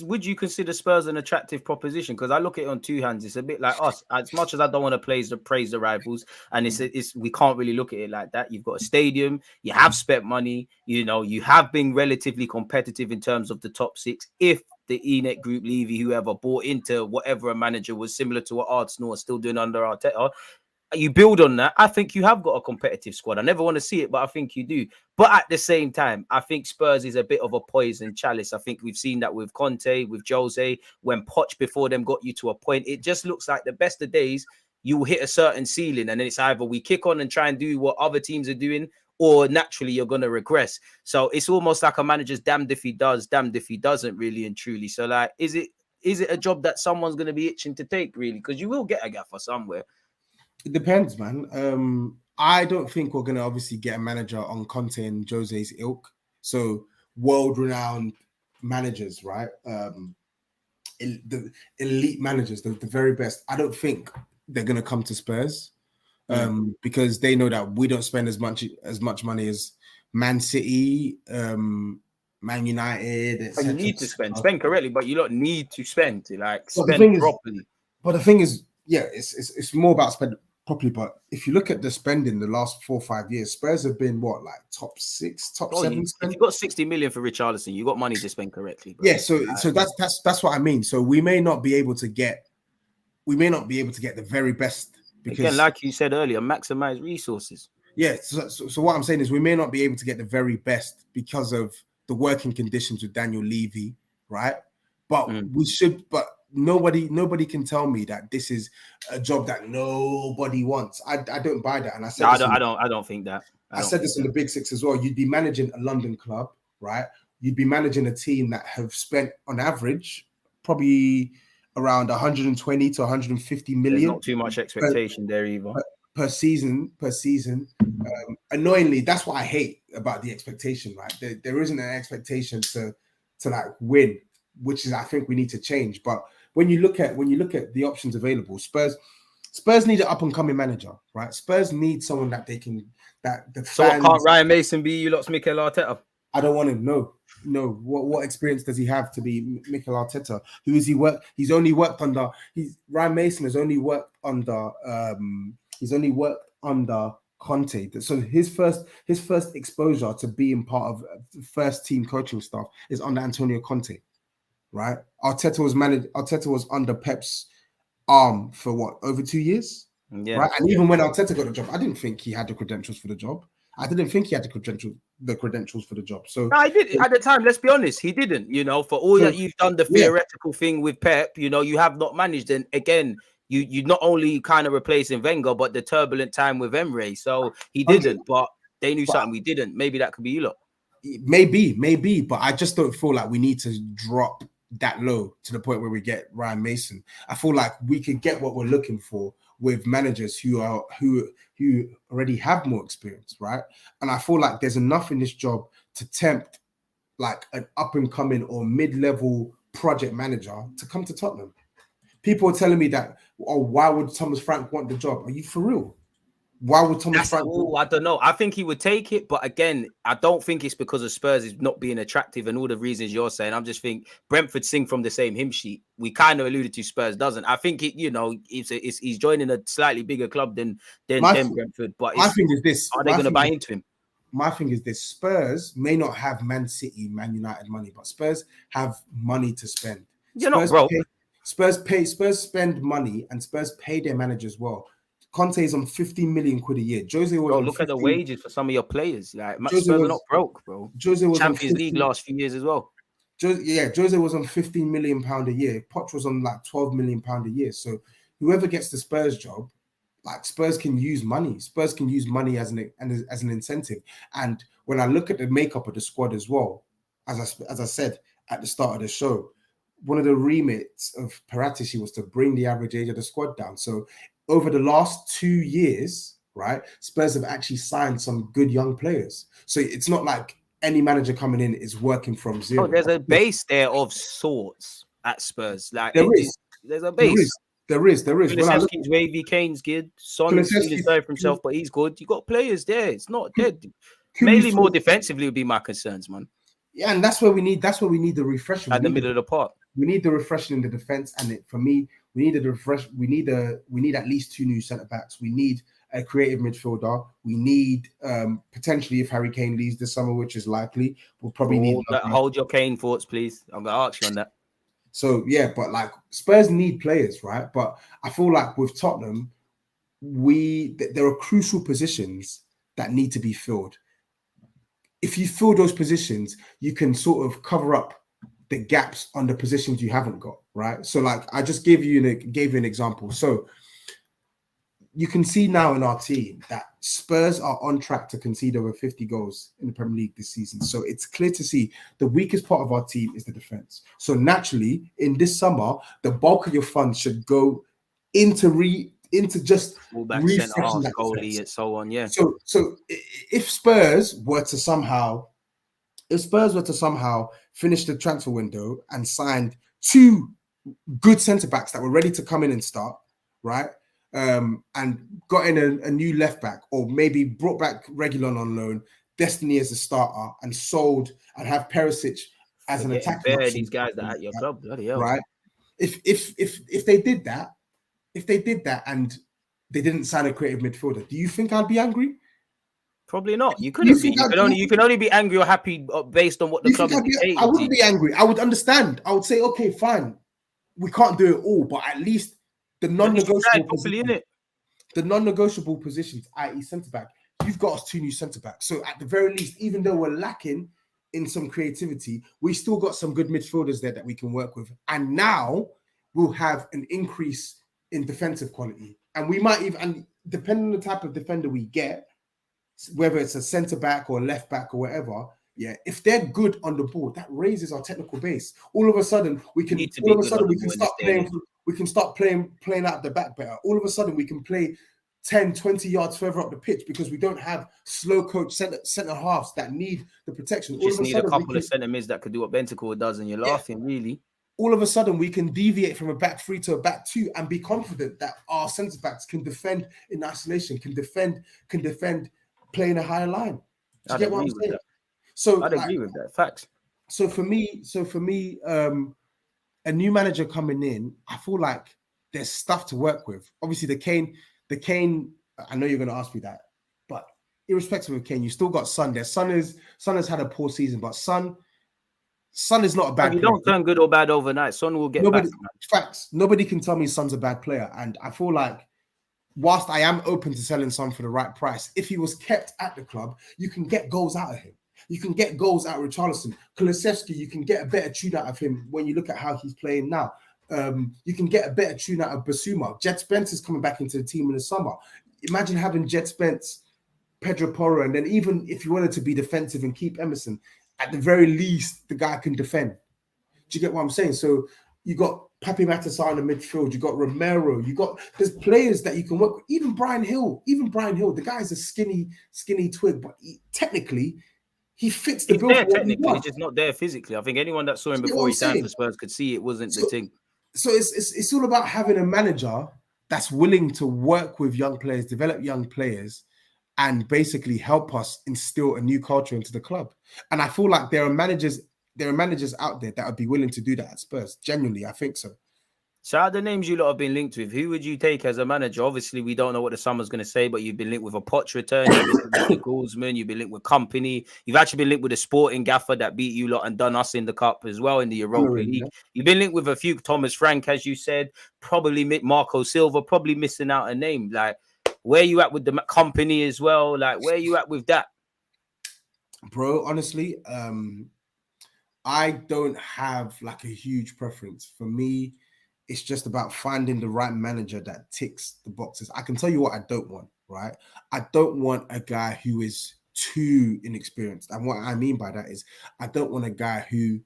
would you consider Spurs an attractive proposition? Because I look at it on 2 hands. It's a bit like us. As much as I don't want to praise the rivals, and it's we can't really look at it like that. You've got a stadium, you have spent money, you have been relatively competitive in terms of the top 6. If the Enet Group, Levy, whoever bought into whatever a manager was, similar to what Arsenal are still doing under Arteta, you build on that. I think you have got a competitive squad. I never want to see it, but I think you do. But at the same time, I think Spurs is a bit of a poison chalice. I think we've seen that with Conte, with Jose, when Poch before them got you to a point. It just looks like the best of days, you will hit a certain ceiling, and then it's either we kick on and try and do what other teams are doing, or naturally you're going to regress. So it's almost like a manager's damned if he does, damned if he doesn't, really and truly. So, like, is it a job that someone's going to be itching to take, really? Because you will get a gaffer somewhere. It depends, man. I don't think we're going to obviously get a manager on Conte and Jose's ilk. So world-renowned managers, right? The elite managers, the very best. I don't think they're going to come to Spurs because they know that we don't spend as much money as Man City, Man United. But you need to spend correctly, but you don't need to spend to spend properly. But the thing is, yeah, it's more about spend. properly. But if you look at the spending the last 4 or 5 years, Spurs have been what, like top 6, top Bro, 7 if spend? you got 60 million for Richarlison, you got money to spend correctly, bro. Yeah, so that's what I mean. So we may not be able to get the very best because Again, like you said earlier, maximize resources. yeah. So what I'm saying is we may not be able to get the very best because of the working conditions with Daniel Levy, right? But we should. But nobody can tell me that this is a job that nobody wants. I don't buy that, and I said I don't think that. I said this in the Big Six as well. You'd be managing a London club, right? You'd be managing a team that have spent on average probably around 120 to 150 million. There's not too much expectation there either. Per season. Annoyingly, that's what I hate about the expectation, right? There isn't an expectation to like win, which is I think we need to change. But when you look at the options available, Spurs need an up and coming manager, right? Spurs need someone that they can So can't Ryan Mason be you lot's Mikel Arteta? I don't want him. No. What experience does he have to be Mikel Arteta? Who has he worked? He's only worked under. Ryan Mason has only worked under. He's only worked under Conte. So his first exposure to being part of the first team coaching staff is under Antonio Conte, right? Arteta was under Pep's arm for what, over 2 years, right? And even when Arteta got the job, I didn't think he had the credentials for the job. I didn't think he had the credentials for the job. So no, I did at the time. Let's be honest, he didn't. You know, for all that you've done the theoretical thing with Pep, you know, you have not managed. And again, you not only kind of replacing Wenger, but the turbulent time with Emre. So he didn't, but they knew something we didn't. Maybe that could be you lot. Maybe, but I just don't feel like we need to drop that low to the point where we get Ryan Mason. I feel like we could get what we're looking for with managers who already have more experience, right? And I feel like there's enough in this job to tempt like an up and coming or mid-level project manager to come to Tottenham. People are telling me that, oh, why would Thomas Frank want the job? Are you for real? Why would Thomas Frank? I don't know. I think he would take it, but again, I don't think it's because of Spurs is not being attractive and all the reasons you're saying. I'm just think Brentford sing from the same hymn sheet. We kind of alluded to Spurs doesn't. I think he's joining a slightly bigger club than Brentford. But my thing is this: are they going to buy into him? My thing is this: Spurs may not have Man City, Man United money, but Spurs have money to spend. You're not broke. Spurs spend money and Spurs pay their managers well. Conte is on 15 million quid a year. Jose was look at the wages for some of your players. Like Spurs are not broke, bro. Jose was Champions League last few years as well. Jose was on 15 million pound a year. Poch was on like 12 million pound a year. So whoever gets the Spurs job, like Spurs can use money. Spurs can use money as an incentive. And when I look at the makeup of the squad as well, as I said at the start of the show, one of the remits of Paratici was to bring the average age of the squad down. So over the last 2 years, right, Spurs have actually signed some good young players. So it's not like any manager coming in is working from zero. Oh, there's a base there of sorts at Spurs. Like there's a base. There is. Kulusevski's wavy, Kane's good. Son's feeling sorry for himself, but he's good. You got players there. It's not dead. Mainly more defensively would be my concerns, man. Yeah, and that's where we need the refreshing at the middle of the park. We need the refreshing in the defense, and for me, we need at least 2 new centre backs. We need a creative midfielder. We need potentially, if Harry Kane leaves this summer, which is likely, we'll probably need. Hold your Kane thoughts, please. I'm gonna ask you on that. So yeah, but like Spurs need players, right? But I feel like with Tottenham, there are crucial positions that need to be filled. If you fill those positions, you can sort of cover up the gaps on the positions you haven't got, right? So like I just gave you an example. So you can see now in our team that Spurs are on track to concede over 50 goals in the Premier League this season. So it's clear to see the weakest part of our team is the defense. So naturally, in this summer, the bulk of your funds should go into just refreshing that goalie and so on. Yeah. So if Spurs were to somehow finish the transfer window and signed 2 good centre backs that were ready to come in and start, right? And got in a new left back, or maybe brought back Reguilon on loan, Destiny as a starter, and sold and have Perisic as an attacking option. These guys that are at your club, bloody hell. Right? If they did that, and they didn't sign a creative midfielder. Do you think I'd be angry? Probably not. You You couldn't be. think You can only be angry or happy based on what the you club think is dictating. I wouldn't be angry. I would understand. I would say, okay, fine. We can't do it all, but at least the non-negotiable positions, the non-negotiable positions, i.e. centre-back, you've got us 2 new centre-backs. So at the very least, even though we're lacking in some creativity, we still got some good midfielders there that we can work with. And now we'll have an increase in defensive quality. And we might even, and depending on the type of defender we get, whether it's a centre-back or left back or whatever, yeah, if they're good on the ball, that raises our technical base. All of a sudden, we can start playing out the back better. All of a sudden, we can play 10, 20 yards further up the pitch because we don't have slow coach centre halves that need the protection. You just need a couple of centre mids that could do what Bentancur does, and you're laughing, really. All of a sudden, we can deviate from a back 3 to a back 2 and be confident that our centre backs can defend in isolation, can defend playing a higher line. Do you get what I'm saying? So I'd agree with that. Facts. So for me, a new manager coming in, I feel like there's stuff to work with. Obviously, the Kane. I know you're going to ask me that, but irrespective of Kane, you still got Son there. Son has had a poor season, but Son is not a bad player. You don't turn good or bad overnight. Son will get back. Facts. Nobody can tell me Son's a bad player, and I feel like whilst I am open to selling Son for the right price, if he was kept at the club, you can get goals out of him. You can get goals out of Richarlison. Kulusevski, you can get a better tune out of him when you look at how he's playing now. You can get a better tune out of Basuma. Jet Spence is coming back into the team in the summer. Imagine having Jet Spence, Pedro Porro, and then even if you wanted to be defensive and keep Emerson, at the very least, the guy can defend. Do you get what I'm saying? So you got Papi Matasar in the midfield. You got Romero. There's players that you can work with. Even Brian Hill. The guy's a skinny twig, but technically, he fits the bill. There technically, he's just not there physically. I think anyone that saw him before he signed for Spurs could see it wasn't the thing. So it's all about having a manager that's willing to work with young players, develop young players, and basically help us instill a new culture into the club. And I feel like there are managers out there that would be willing to do that at Spurs. Genuinely, I think so. So out of the names you lot have been linked with, who would you take as a manager? Obviously, we don't know what the summer's going to say, but you've been linked with a Poch return, you've been linked with Guzman, you've been linked with Company, you've actually been linked with a sporting gaffer that beat you lot and done us in the cup as well in the Europa League. Yeah. You've been linked with a few, Thomas Frank, as you said, probably Marco Silva, probably missing out a name. Like, where you at with the Company as well? Like, where you at with that? Bro, honestly, I don't have like a huge preference. For me, it's just about finding the right manager that ticks the boxes. I can tell you what I don't want, right? I don't want a guy who is too inexperienced. And what I mean by that is I don't want a guy who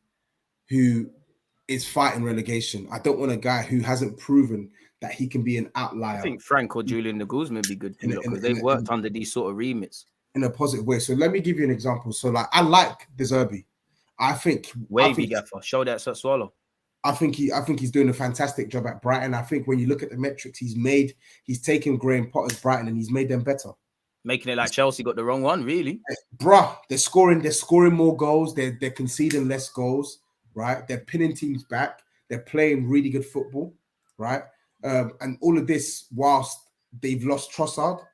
is fighting relegation. I don't want a guy who hasn't proven that he can be an outlier. I think Frank or Julian Nagelsmann would be good because they've worked under these sort of remits. In a positive way. So let me give you an example. So like I like De Zerbi. I think wavy gaffer. Show that swallow. I think he's doing a fantastic job at Brighton. I think when you look at the metrics he's taken Graham Potter's Brighton and he's made them better. Making it like Chelsea got the wrong one, really. Bruh, they're scoring more goals, they're conceding less goals, right? They're pinning teams back, they're playing really good football, right? And all of this whilst they've lost Trossard.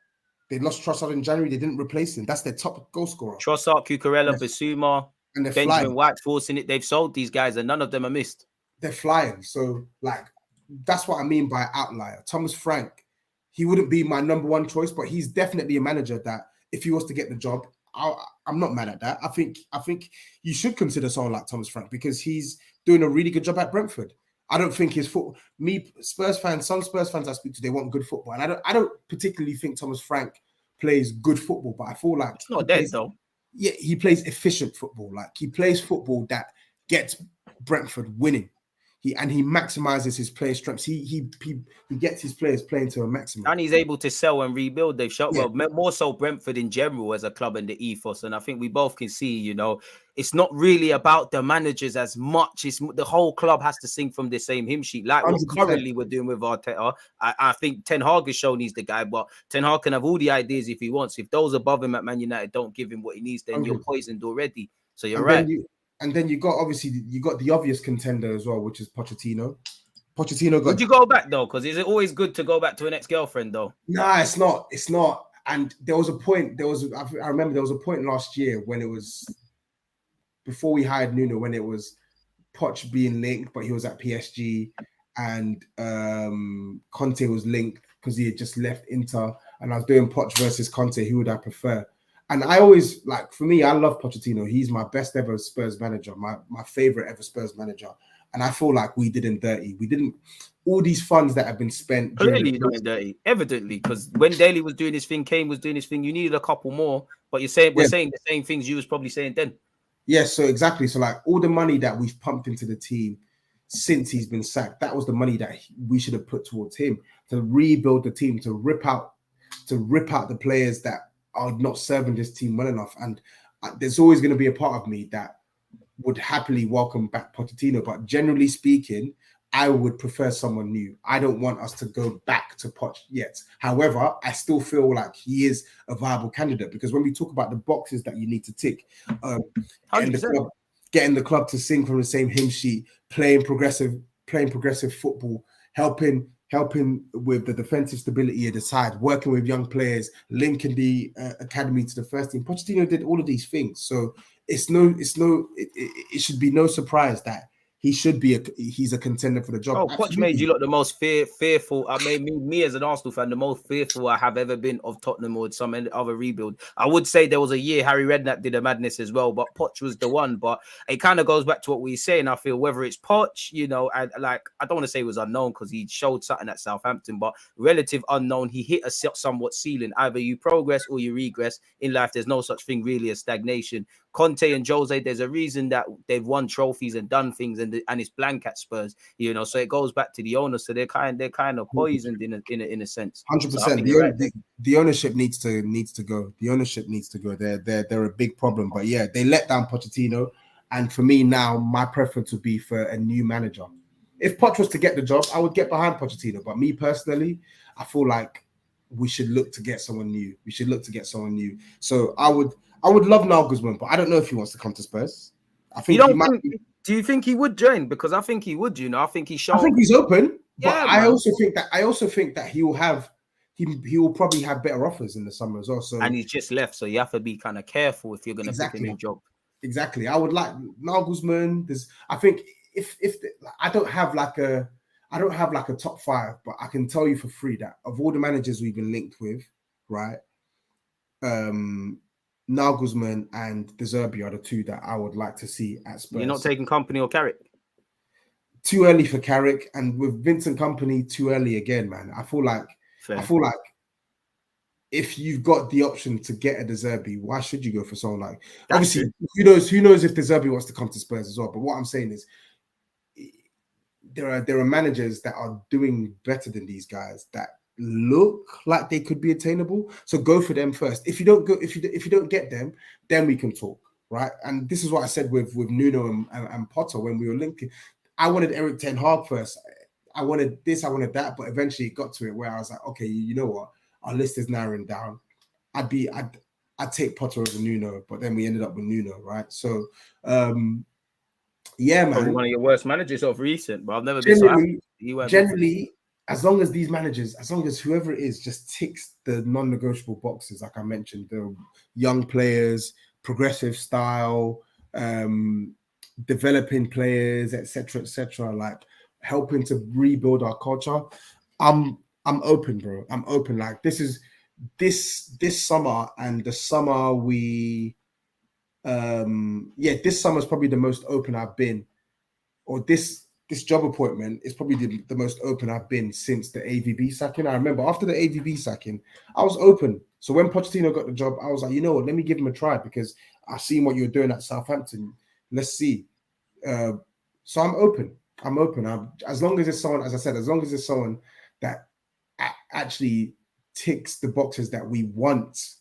They lost Trossard in January, they didn't replace him. That's their top goal scorer. Trossard, Cucurella, Basuma, and Benjamin White forcing it. They've sold these guys and none of them are missed. They're flying. So, like, that's what I mean by outlier. Thomas Frank, he wouldn't be my number one choice, but he's definitely a manager that if he was to get the job, I'm not mad at that. I think you should consider someone like Thomas Frank because he's doing a really good job at Brentford. I don't think his football. Some Spurs fans I speak to, they want good football, and I don't particularly think Thomas Frank plays good football, but I feel like it's not dead though. Yeah, he plays efficient football. Like he plays football that gets Brentford winning. He maximizes his player strengths. He gets his players playing to a maximum. And he's able to sell and rebuild. They've shot well, more so Brentford in general as a club and the ethos. And I think we both can see, it's not really about the managers as much. It's the whole club has to sing from the same hymn sheet. Like 100%. What currently we're doing with Arteta. I think Ten Hag has shown he's the guy, but Ten Hag can have all the ideas if he wants. If those above him at Man United don't give him what he needs, then 100%. You're poisoned already. So you're right. And then you got the obvious contender as well, which is Pochettino. Pochettino Would got. you go back though? Because is it always good to go back to an ex-girlfriend though? Nah, it's not. It's not. And there was a point. I remember there was a point last year when it was before we hired Nuno, when it was Poch being linked, but he was at PSG, and Conte was linked because he had just left Inter, and I was doing Poch versus Conte. Who would I prefer? And I always, like, for me, I love Pochettino. He's my best ever Spurs manager, my favorite ever Spurs manager. And I feel like we did him dirty. We didn't, all these funds that have been spent. Clearly, you done it dirty, evidently, because when Daly was doing his thing, Kane was doing his thing, you needed a couple more. But you're saying we're saying the same things you was probably saying then. Yes, so exactly. So like all the money that we've pumped into the team since he's been sacked, that was the money that we should have put towards him to rebuild the team, to rip out the players that are not serving this team well enough. And there's always going to be a part of me that would happily welcome back Pochettino, but generally speaking, I would prefer someone new. I don't want us to go back to Poch yet. However, I still feel like he is a viable candidate, because when we talk about the boxes that you need to tick, getting the club to sing from the same hymn sheet, playing progressive football, helping with the defensive stability of the side, working with young players, linking the academy to the first team. Pochettino did all of these things, so it should be no surprise that he's a contender for the job. Oh, Poch made you look the most fearful. I mean, me as an Arsenal fan, the most fearful I have ever been of Tottenham or some other rebuild. I would say there was a year Harry Redknapp did a madness as well, but Poch was the one. But it kind of goes back to what we were saying. I feel whether it's Poch, I don't want to say it was unknown because he showed something at Southampton, but relative unknown. He hit a somewhat ceiling. Either you progress or you regress in life. There's no such thing really as stagnation. Conte and Jose, there's a reason that they've won trophies and done things, and it's blank at Spurs, so it goes back to the owners. So they're kind of poisoned in a sense. 100%. The ownership needs to go. The ownership needs to go. They're a big problem. But yeah, they let down Pochettino, and for me now, my preference would be for a new manager. If Poch was to get the job, I would get behind Pochettino. But me personally, I feel like we should look to get someone new. So I would love Nagelsmann, but I don't know if he wants to come to Spurs. I think do you think he would join? Because I think he would. I think he's shown. I think he's open, but yeah, I also think that he will probably have better offers in the summer as well. So, and he's just left, so you have to be kind of careful if you're going to pick a new job. Exactly. I would like Nagelsmann. I think if I don't have like a top 5, but I can tell you for free that of all the managers we've been linked with, right? Nagelsmann and De Zerbi are the two that I would like to see at Spurs. You're not taking Company or Carrick? Too early for Carrick, and with Vincent Company, too early again, man. I feel like if you've got the option to get a De Zerbi, why should you go for someone like? That's obviously, who knows if De Zerbi wants to come to Spurs as well. But what I'm saying is, there are managers that are doing better than these guys that look like they could be attainable. So go for them first. If you don't get them, then we can talk, right? And this is what I said with Nuno and Potter when we were linked. I wanted Eric Ten Hag first. I wanted this, I wanted that, but eventually it got to it where I was like, okay, you know what? Our list is narrowing down. I'd take Potter over Nuno, but then we ended up with Nuno, right? So yeah, man. Probably one of your worst managers of recent, but I've never been so happy. Generally, as long as these managers, as long as whoever it is just ticks the non-negotiable boxes, like I mentioned, the young players, progressive style, developing players, etc., like helping to rebuild our culture, I'm open, bro. I'm open. Like this summer and the summer this summer is probably the most open I've been, or this job appointment is probably the most open I've been since the AVB sacking. I remember after the AVB sacking, I was open. So when Pochettino got the job, I was like, you know what, let me give him a try because I've seen what you're doing at Southampton. Let's see. So I'm open. As long as it's someone, as I said, as long as it's someone that actually ticks the boxes that we want,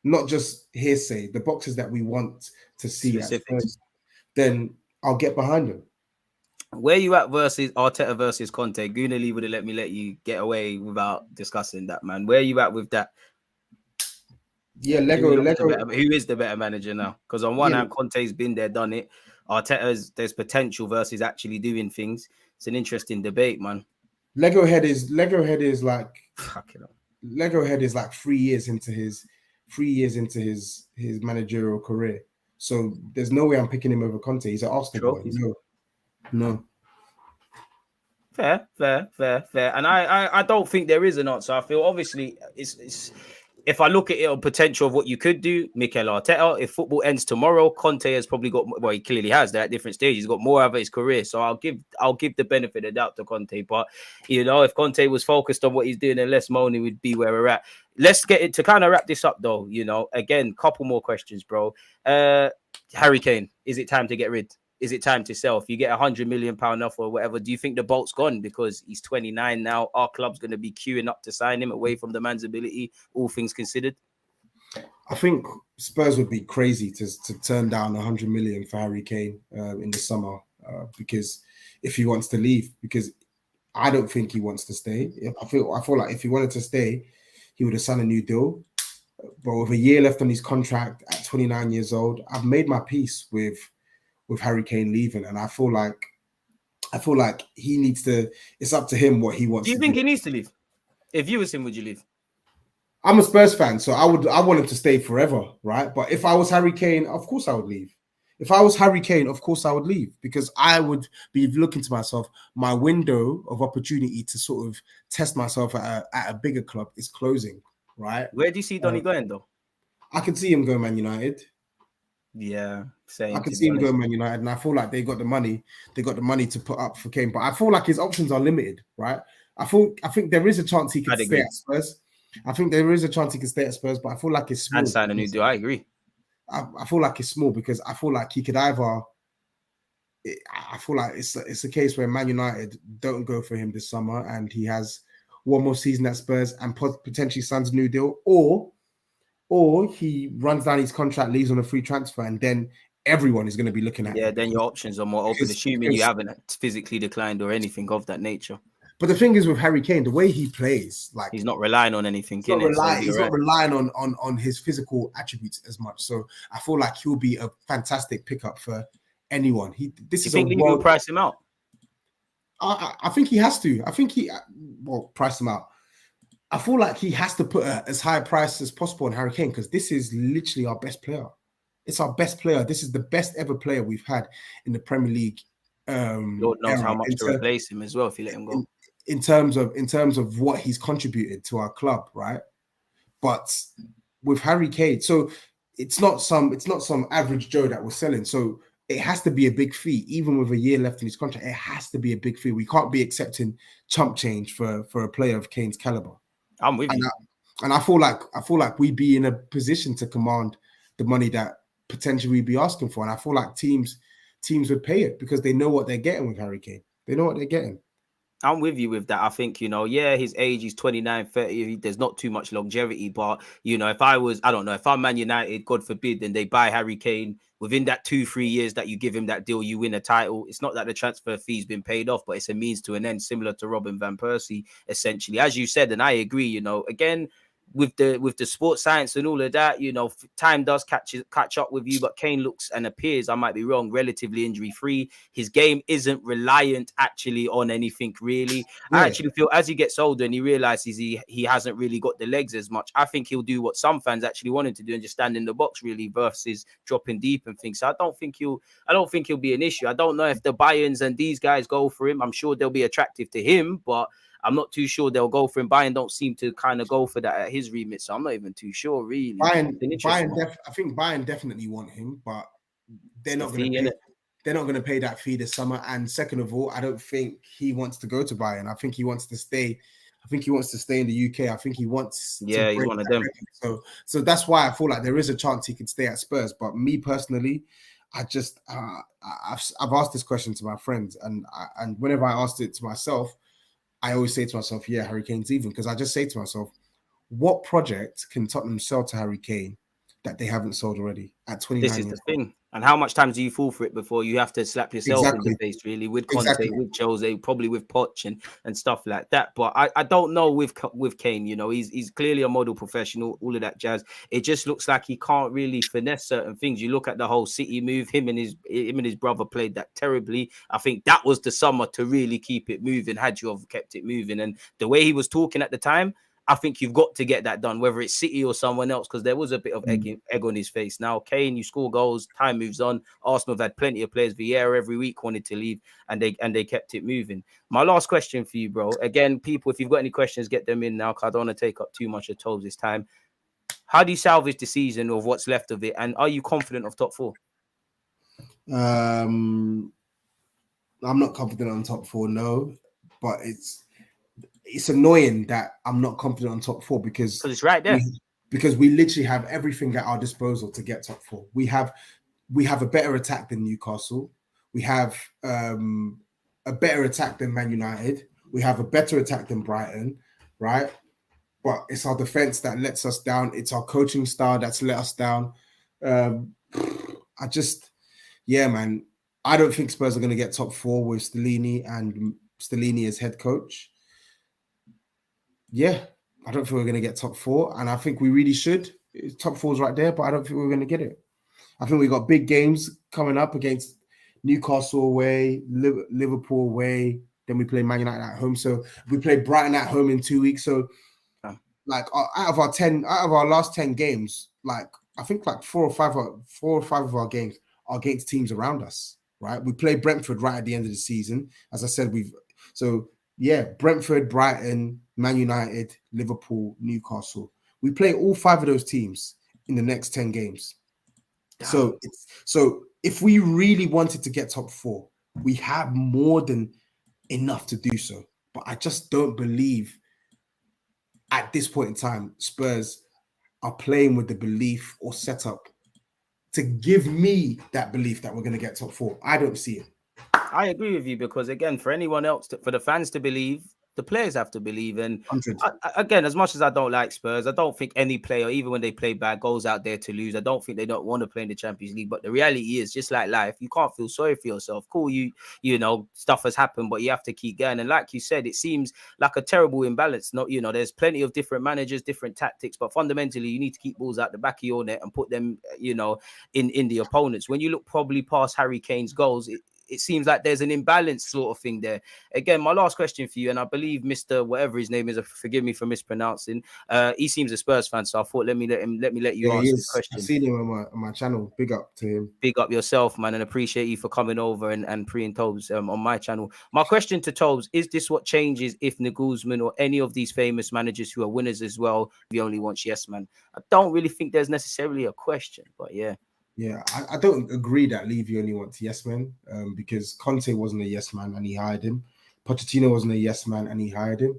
not just hearsay, the boxes that we want to see at first, then I'll get behind them. Where you at versus Arteta versus Conte? Gooner would have let you get away without discussing that, man. Where you at with that? Yeah, Lego. Who is the better manager now? Because on one hand, Conte's been there, done it. Arteta's there's potential versus actually doing things. It's an interesting debate, man. Lego Head is like Fucking hell. Lego Head is like 3 years into his managerial career. So there's no way I'm picking him over Conte. He's an Arsenal boy. No. Fair. And I don't think there is an answer. I feel obviously it's if I look at it on potential of what you could do, Mikel Arteta, if football ends tomorrow, Conte has probably got, well, he clearly has. They're at different stages. He's got more of his career. So I'll give the benefit of the doubt to Conte. But, you know, if Conte was focused on what he's doing and less moaning, would be where we're at. Let's get it to kind of wrap this up, though. You know, again, couple more questions, bro. Harry Kane, is it time to get rid? Is it time to sell? If you get £100 million off or whatever, do you think the bolt's gone because he's 29 now? Our club's going to be queuing up to sign him away from the man's ability, all things considered? I think Spurs would be crazy to turn down 100 million for Harry Kane in the summer because if he wants to leave, because I don't think he wants to stay. I feel like if he wanted to stay, he would have signed a new deal. But with a year left on his contract at 29 years old, I've made my peace with Harry Kane leaving, and I feel like he needs to. It's up to him what he wants. Do you think he needs to leave? If you was him, would you leave? I'm a Spurs fan, so I want him to stay forever, right? But if I was Harry Kane, of course I would leave. If I was Harry Kane, of course I would leave because I would be looking to myself. My window of opportunity to sort of test myself at a bigger club is closing, right? Where do you see Donny going though? I can see him going Man United. Yeah, same. I can see him going Man United, and I feel like they got the money. They got the money to put up for Kane, but I feel like his options are limited, right? I think there is a chance he could stay at Spurs. I think there is a chance he can stay at Spurs, but I feel like it's small. And sign a new deal. I agree. I feel like it's small because I feel like he could either. I feel like it's a case where Man United don't go for him this summer, and he has one more season at Spurs and potentially signs a new deal, or he runs down his contract, leaves on a free transfer, and then everyone is going to be looking at him. Yeah, then your options are more open, assuming you haven't physically declined or anything of that nature. But the thing is with Harry Kane, the way he plays, like he's not relying on anything. He's not relying on his physical attributes as much. So I feel like he'll be a fantastic pickup for anyone. You think he will price him out? I think he has to. I think price him out. I feel like he has to put as high a price as possible on Harry Kane because this is literally our best player. It's our best player. This is the best ever player we've had in the Premier League. Lord knows how much to replace him as well if you let him go. In terms of what he's contributed to our club, right? But with Harry Kane, so it's not some average Joe that we're selling. So it has to be a big fee, even with a year left in his contract. It has to be a big fee. We can't be accepting chump change for a player of Kane's caliber. I'm with you. And I feel like we'd be in a position to command the money that potentially we'd be asking for. And I feel like teams would pay it because they know what they're getting with Harry Kane. They know what they're getting. I'm with you with that. I think, his age is 29, 30. There's not too much longevity. But, if I'm Man United, God forbid, and they buy Harry Kane, within that 2-3 years that you give him that deal, you win a title. It's not that the transfer fee's been paid off, but it's a means to an end, similar to Robin Van Persie, essentially. As you said, and I agree, again, with the sports science and all of that, time does catch up with you, but Kane looks and appears, I might be wrong, relatively injury-free. His game isn't reliant actually on anything really. Yeah. I actually feel as he gets older and he realizes he hasn't really got the legs as much, I think he'll do what some fans actually want him to do and just stand in the box really versus dropping deep and things. So I don't think he'll be an issue. I don't know if the Bayerns and these guys go for him. I'm sure they'll be attractive to him, but I'm not too sure they'll go for him. Bayern don't seem to kind of go for that at his remit, so I'm not even too sure, really. I think Bayern definitely want him, but they're not going to pay that fee this summer. And second of all, I don't think he wants to go to Bayern. I think he wants to stay. I think he wants to stay in the UK. I think he wants. Yeah, he's one of them. So that's why I feel like there is a chance he could stay at Spurs. But me personally, I just I've asked this question to my friends, and whenever I asked it to myself, I always say to myself, yeah, Harry Kane's leaving, because I just say to myself, what project can Tottenham sell to Harry Kane that they haven't sold already at 29 years old? This is the thing. And how much time do you fall for it before you have to slap yourself in the Exactly. face, really, with Conte, Exactly. with Jose, probably with Poch and stuff like that. But I don't know with Kane, you know, he's clearly a model professional, all of that jazz. It just looks like he can't really finesse certain things. You look at the whole City move, him and his brother played that terribly. I think that was the summer to really keep it moving, had you have kept it moving. And the way he was talking at the time, I think you've got to get that done, whether it's City or someone else, because there was a bit of egg on his face. Now, Kane, you score goals, time moves on. Arsenal have had plenty of players. Vieira every week wanted to leave, and they kept it moving. My last question for you, bro. Again, people, if you've got any questions, get them in now, because I don't want to take up too much of Tobes this time. How do you salvage the season of what's left of it, and are you confident of top four? I'm not confident on top four, no, but it's annoying that I'm not confident on top four because it's right there. We literally have everything at our disposal to get top four. We have a better attack than Newcastle. We have a better attack than Man United. We have a better attack than Brighton, right? But it's our defense that lets us down. It's our coaching style that's let us down. Yeah, man. I don't think Spurs are going to get top four with Stellini as head coach. Yeah, I don't think we're going to get top four, and I think we really should. Top four's right there, but I don't think we're going to get it. I think we got big games coming up against Newcastle away, Liverpool away. Then we play Man United at home. So we play Brighton at home in 2 weeks. So, like, out of our last 10 games, like I think like four or five of our games are against teams around us. Right? We play Brentford right at the end of the season. As I said, Brentford, Brighton, Man United, Liverpool, Newcastle. We play all 5 of those teams in the next 10 games. Damn. So if we really wanted to get top four, we have more than enough to do so. But I just don't believe at this point in time, Spurs are playing with the belief or setup to give me that belief that we're going to get top four. I don't see it. I agree with you because, again, for anyone else, for the fans to believe, the players have to believe. And again, as much as I don't like Spurs, I don't think any player, even when they play bad, goes out there to lose. I don't think they don't want to play in the Champions League. But the reality is, just like life, you can't feel sorry for yourself. Cool, you know, stuff has happened, but you have to keep going. And like you said, it seems like a terrible imbalance. Not, you know, there's plenty of different managers, different tactics, but fundamentally, you need to keep balls out the back of your net and put them, you know, in the opponents. When you look probably past Harry Kane's goals, it seems like there's an imbalance sort of thing there. Again, my last question for you, and I believe Mr. whatever his name is, forgive me for mispronouncing, he seems a Spurs fan, so I thought let me let you answer the question. I've seen him on my channel. Big up to him. Big up yourself, man, and appreciate you for coming over and pre-ing Tobes on my channel. My question to Tobes, is this what changes if Nagelsmann or any of these famous managers who are winners as well, we only want yes man? I don't really think there's necessarily a question, but yeah. Yeah, I don't agree that Levy only wants yes men because Conte wasn't a yes man and he hired him. Pochettino wasn't a yes man and he hired him.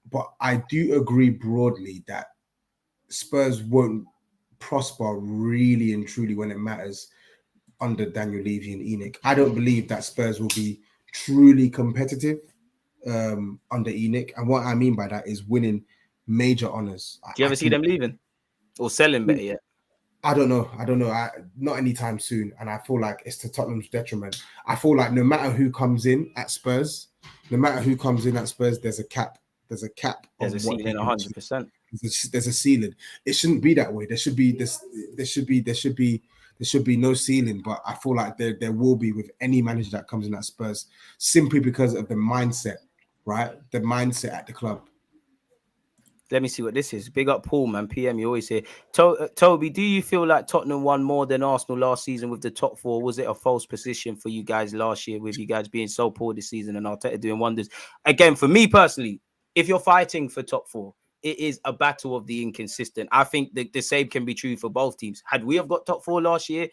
But I do agree broadly that Spurs won't prosper really and truly when it matters under Daniel Levy and ENIC. I don't believe that Spurs will be truly competitive under ENIC. And what I mean by that is winning major honours. Do you ever see them leaving or selling better yet? I don't know. Not anytime soon. And I feel like it's to Tottenham's detriment. I feel like no matter who comes in at Spurs, there's a cap. There's a cap. There's a ceiling, 100%. There's a ceiling. It shouldn't be that way. There should be no ceiling. But I feel like there will be with any manager that comes in at Spurs, simply because of the mindset, right? The mindset at the club. Let me see what this is. Big up Paul, man. PM, you always say. Toby, do you feel like Tottenham won more than Arsenal last season with the top four? Was it a false position for you guys last year with you guys being so poor this season and Arteta doing wonders? Again, for me personally, if you're fighting for top four, it is a battle of the inconsistent. I think the same can be true for both teams. Had we have got top four last year,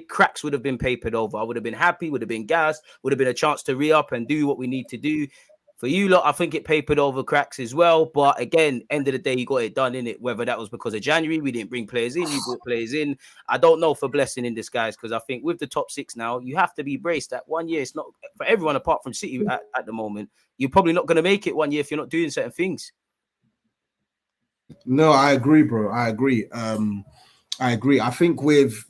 cracks would have been papered over. I would have been happy, would have been gassed, would have been a chance to re-up and do what we need to do. For you lot, I think it papered over cracks as well. But again, end of the day, you got it done, innit? Whether that was because of January, we didn't bring players in, you brought players in. I don't know for blessing in disguise, because I think with the top six now, you have to be braced that 1 year. It's not for everyone apart from City at the moment. You're probably not going to make it 1 year if you're not doing certain things. No, I agree, bro. I agree. I think with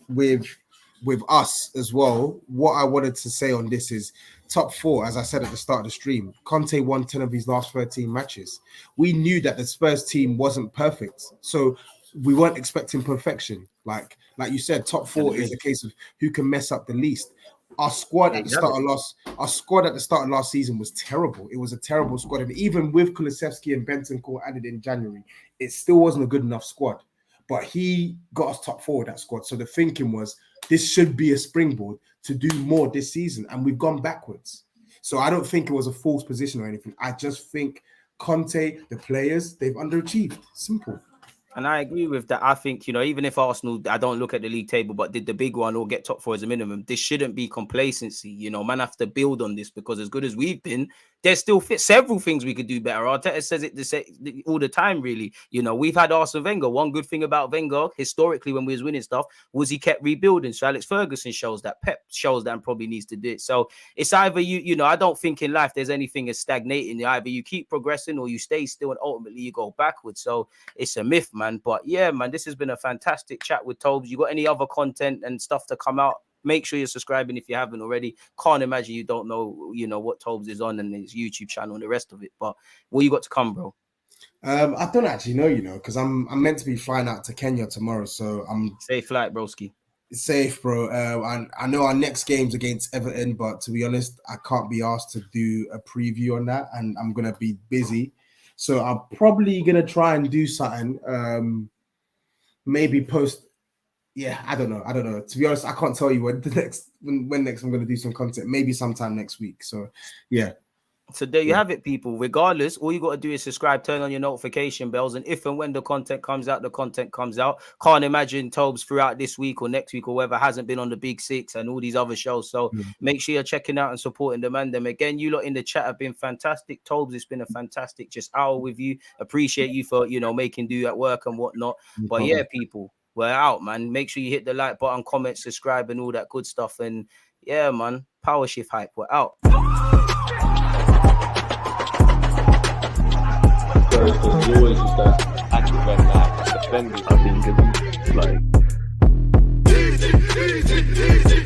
with us as well, what I wanted to say on this is top four, as I said at the start of the stream, Conte won 10 of his last 13 matches. We knew that the Spurs team wasn't perfect. So we weren't expecting perfection. Like you said, top four is a case of who can mess up the least. Our squad at the start of last season was terrible. It was a terrible squad. And even with Kulusevski and Bentancur added in January, it still wasn't a good enough squad. But he got us top four of that squad. So the thinking was, this should be a springboard to do more this season. And we've gone backwards. So I don't think it was a false position or anything. I just think Conte, the players, they've underachieved. Simple. And I agree with that. I think, even if Arsenal, I don't look at the league table, but did the big one or get top four as a minimum, this shouldn't be complacency. Man have to build on this, because as good as we've been, there's still several things we could do better. Arteta says it all the time, really. We've had Arsene Wenger. One good thing about Wenger, historically, when we was winning stuff, was he kept rebuilding. So Alex Ferguson shows that. Pep shows that, and probably needs to do it. So it's either I don't think in life there's anything as stagnating. Either you keep progressing or you stay still, and ultimately you go backwards. So it's a myth, man. But yeah, man, this has been a fantastic chat with Tobes. You got any other content and stuff to come out? Make sure you're subscribing if you haven't already. Can't imagine you don't know, what Tobes is on and his YouTube channel and the rest of it. But what you got to come, bro? I don't actually know, because I'm meant to be flying out to Kenya tomorrow. So I'm safe flight, broski. Safe, bro. And I know our next game's against Everton, but to be honest, I can't be asked to do a preview on that, and I'm gonna be busy. So I'm probably gonna try and do something. Maybe post. Yeah, I don't know. To be honest, I can't tell you when next I'm going to do some content. Maybe sometime next week. So, yeah. So there you have it, people. Regardless, all you got to do is subscribe, turn on your notification bells, and if and when the content comes out, the content comes out. Can't imagine Tobes throughout this week or next week or whatever hasn't been on the Big Six and all these other shows. So make sure you're checking out and supporting them. And them again, you lot in the chat have been fantastic. Tobes, it's been a fantastic just hour with you. Appreciate you for making do at work and whatnot. But yeah, people. We're out, man. Make sure you hit the like button, comment, subscribe, and all that good stuff. And yeah, man, Power Shift Hype. We're out. There's always just that active red flag defending. I think it's like